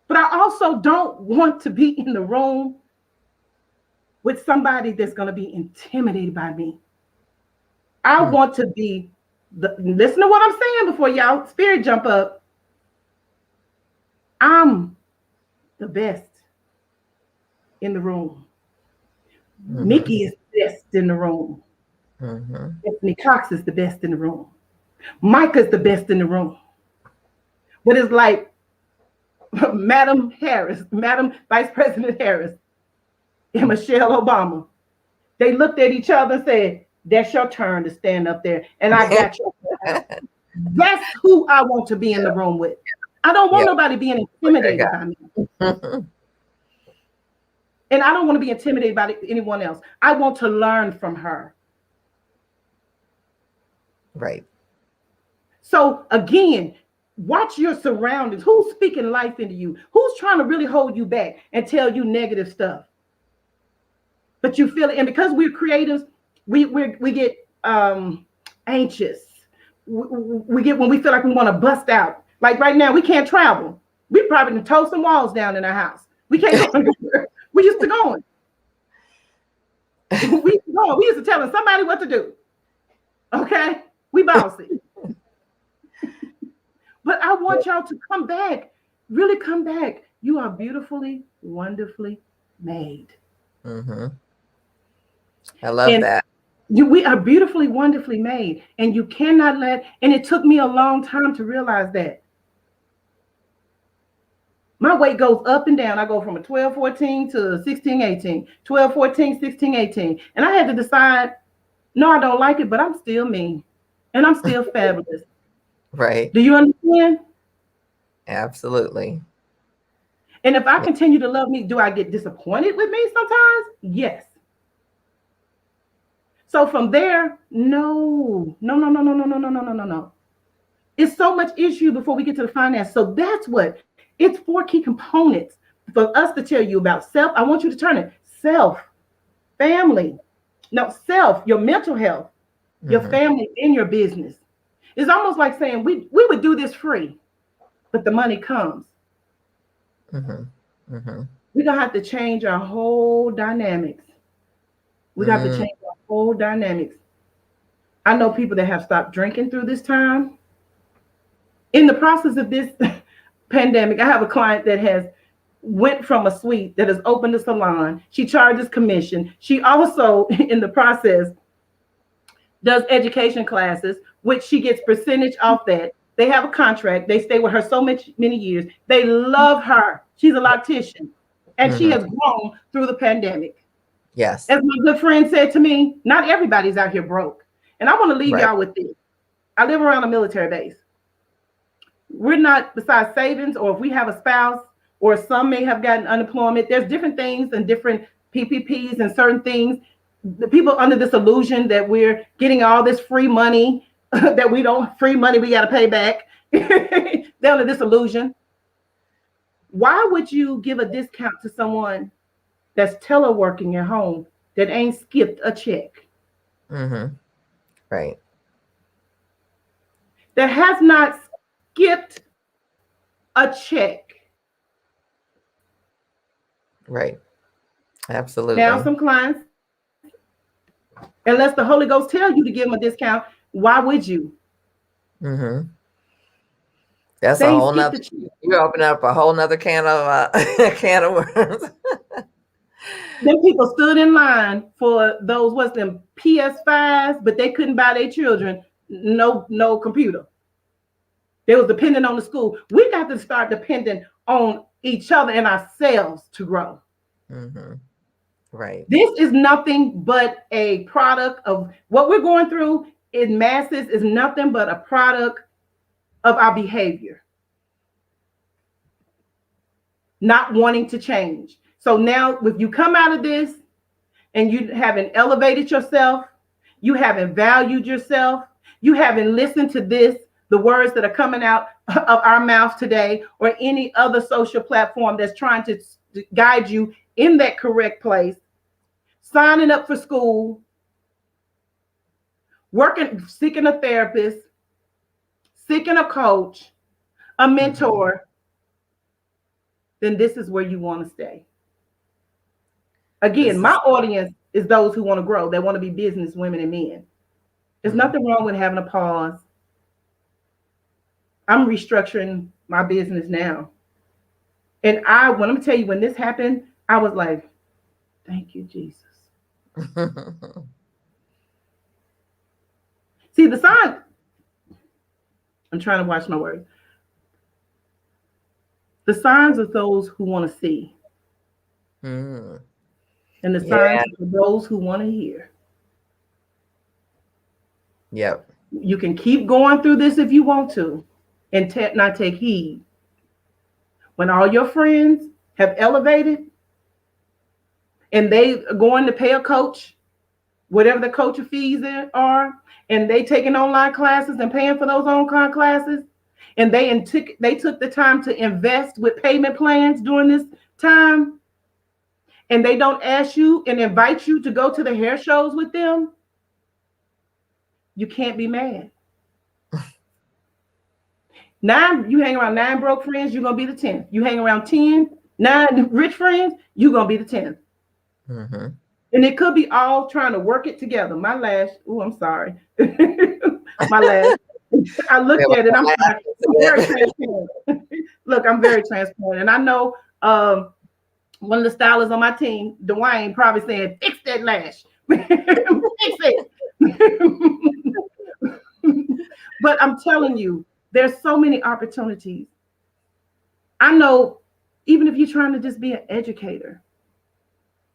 Speaker 2: but I also don't want to be in the room with somebody that's going to be intimidated by me. I want to be listen to what I'm saying before y'all spirit jump up. I'm the best in the room. Miki is the best in the room. Anthony Cox is the best in the room. Micah's the best in the room. But it's like Madam Harris, Madam Vice President Harris, and Michelle Obama. They looked at each other and said, that's your turn to stand up there. And I got your turn. That's who I want to be in the room with. I don't want nobody being intimidated by me. And I don't want to be intimidated by anyone else. I want to learn from her.
Speaker 1: Right.
Speaker 2: So again, watch your surroundings. Who's speaking life into you? Who's trying to really hold you back and tell you negative stuff? But you feel it. And because we're creatives, we get anxious. We get when we feel like we want to bust out. Like right now, we can't travel. We probably can tow some walls down in our house. We can't go anywhere. We used to going. We used to telling somebody what to do. Okay? We bossy. But I want y'all to come back. Really come back. You are beautifully, wonderfully made.
Speaker 1: I love that.
Speaker 2: We are beautifully, wonderfully made. And you cannot and it took me a long time to realize that. My weight goes up and down. I go from a 12, 14 to 16, 18, 12, 14, 16, 18. And I had to decide, no, I don't like it, but I'm still me. And I'm still fabulous.
Speaker 1: Right.
Speaker 2: Do you understand?
Speaker 1: Absolutely.
Speaker 2: And if I continue to love me, do I get disappointed with me sometimes? Yes. So from there, no. It's so much issue before we get to the finance. So that's it's 4 key components for us to tell you about self. I want you to turn it self, family. No, self, your mental health, your family, and your business. It's almost like saying we would do this free, but the money comes. We're gonna have to change our whole dynamics. We have to change our whole dynamics. I know people that have stopped drinking through this time. In the process of this pandemic, I have a client that has went from a suite that has opened a salon. She charges commission. She also, in the process, does education classes, which she gets percentage off that. They have a contract. They stay with her so many years. They love her. She's a loctician, and she has grown through the pandemic.
Speaker 1: Yes.
Speaker 2: As my good friend said to me, not everybody's out here broke. And I want to leave y'all with this. I live around a military base. We're not, besides savings, or if we have a spouse, or some may have gotten unemployment, there's different things and different PPPs and certain things. The people under this illusion that we're getting all this free money, that we don't, free money we got to pay back. They're under this illusion. Why would you give a discount to someone that's teleworking at home that ain't skipped a check?
Speaker 1: Right.
Speaker 2: That has not skipped a check.
Speaker 1: Right. Absolutely.
Speaker 2: Now, some clients, unless the Holy Ghost tell you to give them a discount, why would you?
Speaker 1: That's a whole nother. You open up a whole nother can of worms.
Speaker 2: Them people stood in line for those, what's them, PS5s, but they couldn't buy their children no computer. They was dependent on the school. We got to start depending on each other and ourselves to grow.
Speaker 1: Mm-hmm. Right.
Speaker 2: This is nothing but a product of what we're going through in masses, is nothing but a product of our behavior. Not wanting to change. So now if you come out of this and you haven't elevated yourself, you haven't valued yourself, you haven't listened to the words that are coming out of our mouths today, or any other social platform that's trying to guide you in that correct place, signing up for school, working, seeking a therapist, seeking a coach, a mentor, then this is where you want to stay. Again, my audience is those who want to grow. They want to be business women and men. There's nothing wrong with having a pause. I'm restructuring my business now. And when I'm going to tell you, when this happened, I was like, thank you, Jesus. See, the sign, I'm trying to watch my words. The signs are those who want to see. And the signs are for those who want to hear.
Speaker 1: Yep.
Speaker 2: You can keep going through this if you want to, and not take heed. When all your friends have elevated and they are going to pay a coach, whatever the coach fees are, and they taking online classes and paying for those online classes, and they took the time to invest with payment plans during this time, and they don't ask you and invite you to go to the hair shows with them, you can't be mad. You hang around 9 broke friends, you're going to be the 10th. You hang around 9 rich friends, you're going to be the 10th.
Speaker 1: Mm-hmm.
Speaker 2: And it could be all trying to work it together. My lash, I'm sorry. My lash, I looked at it, I'm very transparent. Look, I'm very transparent. And I know one of the stylists on my team, Dwayne, probably saying, fix that lash. Fix it. But I'm telling you, there's so many opportunities. I know, even if you're trying to just be an educator,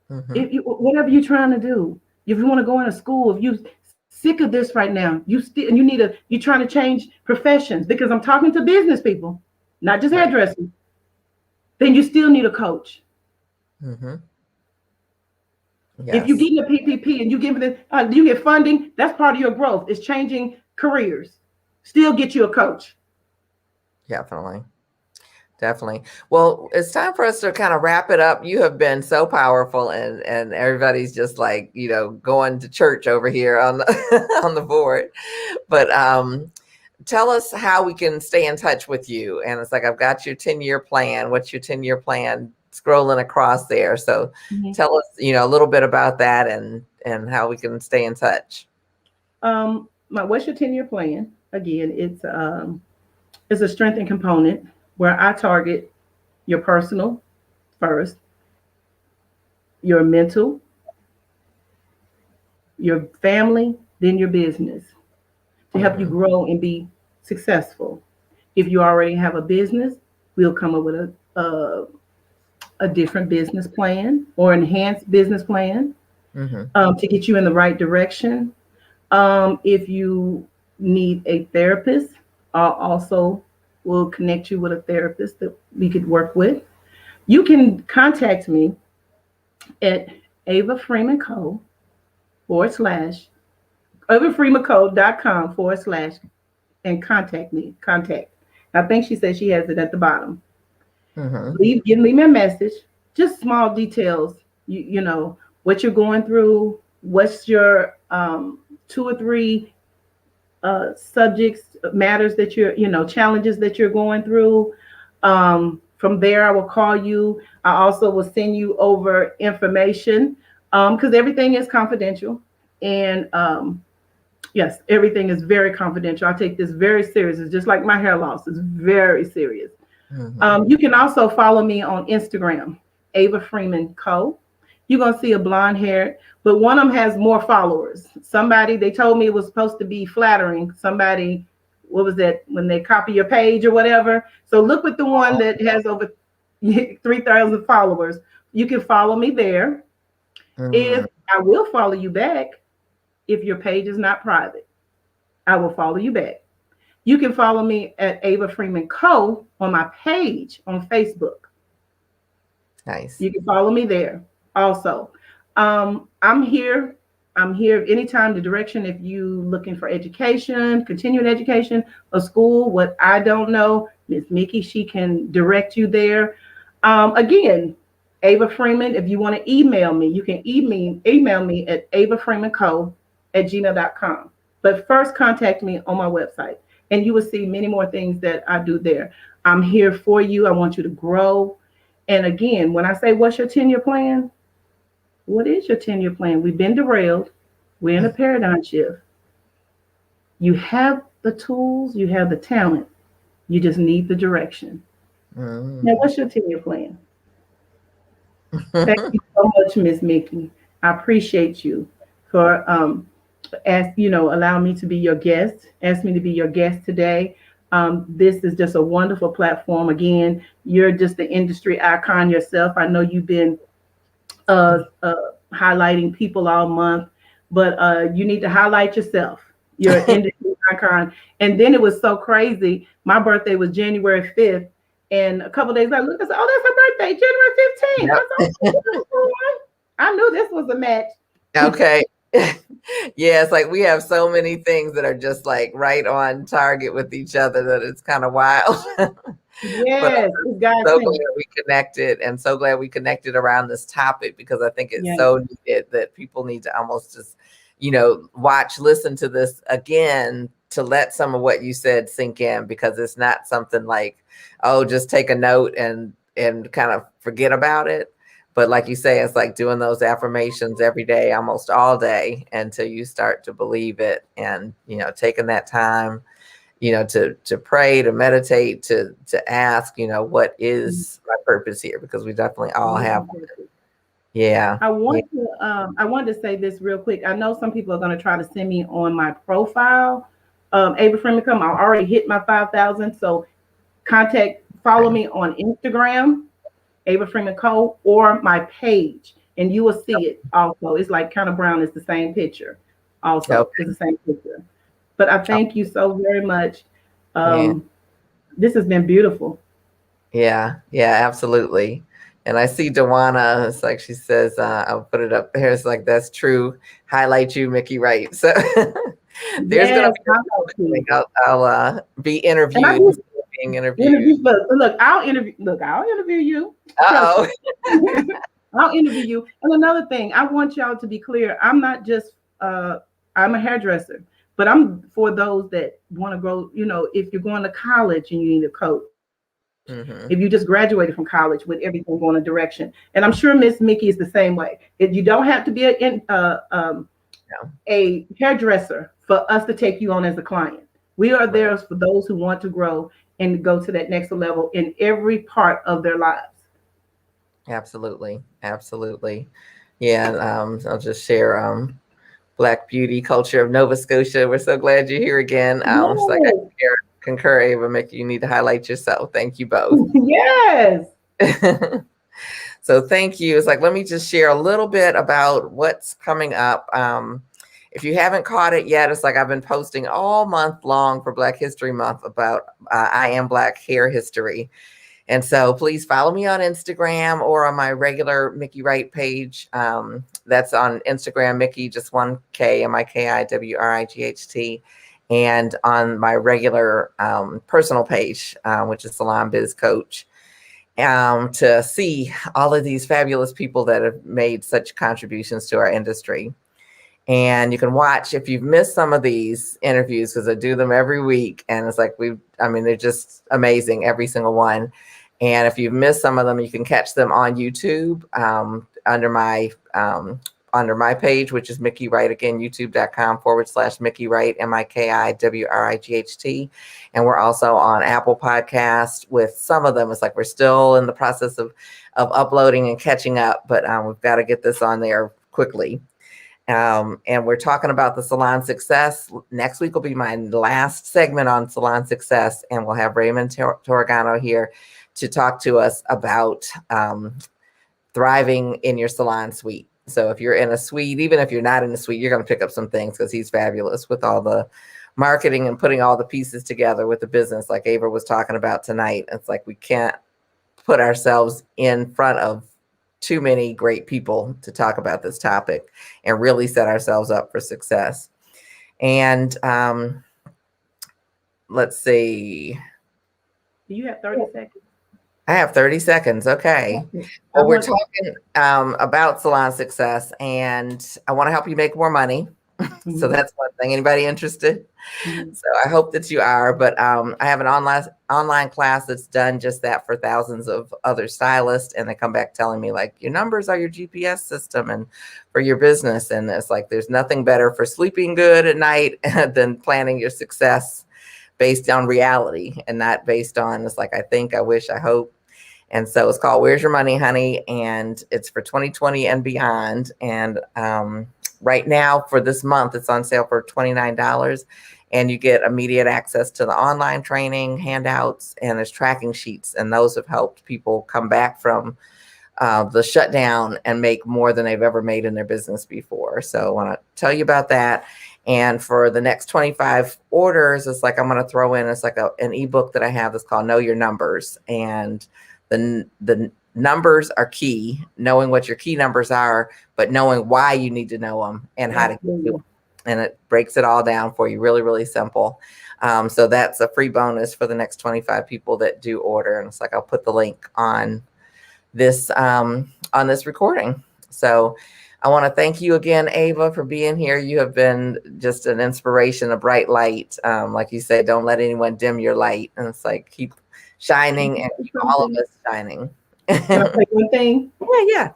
Speaker 2: whatever you're trying to do, if you want to go into school, if you're sick of this right now, you're trying to change professions, because I'm talking to business people, not just hairdressers, then you still need a coach. Yes. If you get a PPP and you get funding, that's part of your growth. It's changing careers. Still get you a coach.
Speaker 1: Definitely. Well, it's time for us to kind of wrap it up. You have been so powerful, and everybody's just like, going to church over here on the on the board. But tell us how we can stay in touch with you. And it's like, I've got your 10-year plan. What's your 10-year plan? Scrolling across there. So tell us, a little bit about that and how we can stay in touch.
Speaker 2: What's your 10-year plan? Again, it's a strength and component where I target your personal first, your mental, your family, then your business, to help you grow and be successful. If you already have a business, we'll come up with a different business plan or enhanced business plan to get you in the right direction. If you need a therapist, also will connect you with a therapist that we could work with. You can contact me at Ava Freeman Co /AvaFreemanCo.com/ and contact me. I think she said she has it at the bottom. Leave me a message, just small details, you know, what you're going through, what's your 2 or 3 subjects, matters that challenges that you're going through. From there, I will call you. I also will send you over information because everything is confidential. And yes, everything is very confidential. I take this very serious. It's just like my hair loss. It's very serious. You can also follow me on Instagram, Ava Freeman Co. you're going to see a blonde hair, but one of them has more followers. Somebody, they told me it was supposed to be flattering. Somebody, what was that, when they copy your page or whatever? So look with the one that has over 3,000 followers. You can follow me there. If I will follow you back, if your page is not private, I will follow you back. You can follow me at Ava Freeman Co on my page on Facebook.
Speaker 1: Nice.
Speaker 2: You can follow me there also. I'm here. I'm here anytime. The direction, if you looking for education, continuing education, a school, what I don't know, Miss Miki, she can direct you there. Again, Ava Freeman, if you want to email me, you can email me at avafreemanco@gmail.com. But first contact me on my website and you will see many more things that I do there. I'm here for you. I want you to grow. And again, when I say, what's your 10-year plan? What is your 10-year plan? We've been derailed. We're in a paradigm shift. You have the tools, you have the talent. You just need the direction. Now, what's your 10-year plan? Thank you so much, Miss Miki. I appreciate you for allowing me to be your guest. Ask me to be your guest today. This is just a wonderful platform. Again, you're just the industry icon yourself. I know you've been highlighting people all month, but you need to highlight yourself. You're an industry icon. And then it was so crazy. My birthday was January 5th. And a couple days later, look, I said, oh, that's her birthday, January 15th. Yep. I said, oh, I knew this was a match.
Speaker 1: Okay. Yeah, it's like we have so many things that are just like right on target with each other that it's kind of wild.
Speaker 2: Yes,
Speaker 1: but I'm so glad we connected, and so glad we connected around this topic, because I think it's so needed that people need to almost just, listen to this again to let some of what you said sink in, because it's not something like, oh, just take a note and kind of forget about it. But like you say, it's like doing those affirmations every day, almost all day, until you start to believe it. And, taking that time, to pray, to meditate, to ask, what is my purpose here? Because we definitely all have one. Yeah.
Speaker 2: I wanted to say this real quick. I know some people are going to try to send me on my profile. Ava Freeman Co. I already hit my 5,000. So follow me on Instagram, Ava Freeman Co., or my page, and you will see it also. It's like kind of brown. It's the same picture. Also, it's the same picture. But I thank you so very much. This has been beautiful.
Speaker 1: Yeah, absolutely. And I see Dewana, it's like she says, I'll put it up there. It's like, that's true. Highlight you, Miki Wright. So there's going to be, I'll be interviewed. Being interviewed.
Speaker 2: Look, I'll interview you.
Speaker 1: Uh-oh.
Speaker 2: I'll interview you. And another thing, I want y'all to be clear. I'm not just, I'm a hairdresser, but I'm for those that want to grow, if you're going to college and you need a coach. If you just graduated from college with everything going a direction. And I'm sure Miss Miki is the same way. If you don't have to be a hairdresser for us to take you on as a client. We are there for those who want to grow and go to that next level in every part of their lives.
Speaker 1: Absolutely. Yeah. I'll just share Black beauty culture of Nova Scotia. We're so glad you're here again. It's like I concur, Ava, Miki, you need to highlight yourself. Thank you both.
Speaker 2: Yes.
Speaker 1: So thank you. It's like, let me just share a little bit about what's coming up. If you haven't caught it yet, it's like I've been posting all month long for Black History Month about I Am Black hair history. And so please follow me on Instagram or on my regular Miki Wright page. That's on Instagram, Miki, just one K, MIKIWRIGHT. And on my regular personal page, which is Salon Biz Coach, to see all of these fabulous people that have made such contributions to our industry. And you can watch if you've missed some of these interviews, because I do them every week. And it's like they're just amazing, every single one. And if you've missed some of them, you can catch them on YouTube under my under my page, which is Miki Wright, again, youtube.com/Miki Wright, MIKIWRIGHT. And we're also on Apple Podcast with some of them. It's like we're still in the process of uploading and catching up, but we've got to get this on there quickly. And we're talking about the salon success. Next week will be my last segment on salon success, and we'll have Raymond Torregano here to talk to us about thriving in your salon suite. So if you're in a suite, even if you're not in a suite, you're going to pick up some things because he's fabulous with all the marketing and putting all the pieces together with the business, like Ava was talking about tonight. It's like we can't put ourselves in front of too many great people to talk about this topic and really set ourselves up for success. And let's see.
Speaker 2: Do you have 30 seconds?
Speaker 1: I have 30 seconds. Okay. Well, we're talking about salon success, and I want to help you make more money. Mm-hmm. So that's one thing. Anybody interested? Mm-hmm. So I hope that you are, but I have an online class that's done just that for thousands of other stylists. And they come back telling me like, your numbers are your GPS system and for your business. And it's like, there's nothing better for sleeping good at night than planning your success based on reality and not based on, it's like, I think, I wish, I hope. And so it's called Where's Your Money, Honey? And it's for 2020 and beyond. And right now for this month, it's on sale for $29. And you get immediate access to the online training, handouts, and there's tracking sheets. And those have helped people come back from the shutdown and make more than they've ever made in their business before. So I want to tell you about that. And for the next 25 orders, it's like I'm going to throw in, it's like an ebook that I have that's called Know Your Numbers. And the numbers are key, knowing what your key numbers are, but knowing why you need to know them and how to do them. And it breaks it all down for you. Really, really simple. So that's a free bonus for the next 25 people that do order. And it's like, I'll put the link on this recording. So I want to thank you again, Ava, for being here. You have been just an inspiration, a bright light. Like you say, don't let anyone dim your light. And it's like, keep shining and keep all of us shining.
Speaker 2: Can I say one thing?
Speaker 1: Yeah.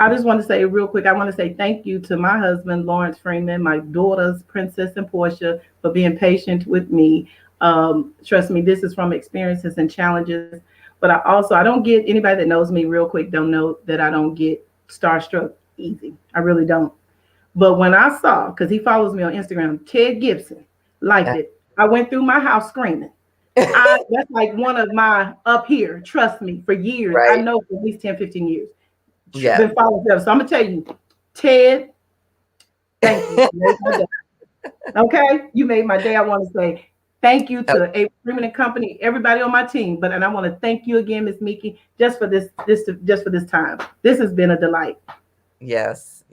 Speaker 2: I just want to say real quick, I want to say thank you to my husband, Lawrence Freeman, my daughters, Princess and Portia, for being patient with me. Trust me, this is from experiences and challenges. But I don't get, anybody that knows me real quick don't know that I don't get starstruck easy. I really don't. But when I saw, because he follows me on Instagram, Ted Gibson liked it. I went through my house screaming. That's like one of my up here, trust me, for years. Right. I know for at least 10, 15 years. Yeah. Been following them. So I'm going to tell you, Ted, thank you. You made my day. Okay? You made my day. I want to say thank you to Ava Freeman Company, everybody on my team. And I want to thank you again, Ms. Miki, just for this time. This has been a delight.
Speaker 1: Yes.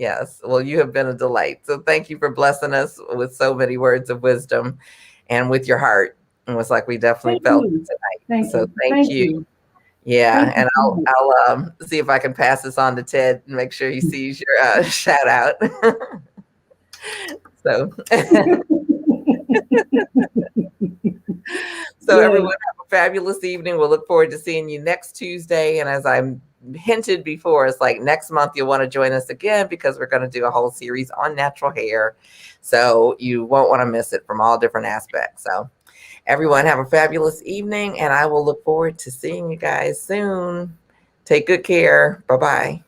Speaker 1: Well, you have been a delight. So thank you for blessing us with so many words of wisdom and with your heart. It was like we definitely felt it tonight. Thank you. Yeah, and I'll see if I can pass this on to Ted and make sure he sees your shout out. So everyone have a fabulous evening. We'll look forward to seeing you next Tuesday. And as I hinted before, it's like next month you'll want to join us again because we're going to do a whole series on natural hair. So you won't want to miss it from all different aspects. So everyone have a fabulous evening, and I will look forward to seeing you guys soon. Take good care. Bye-bye.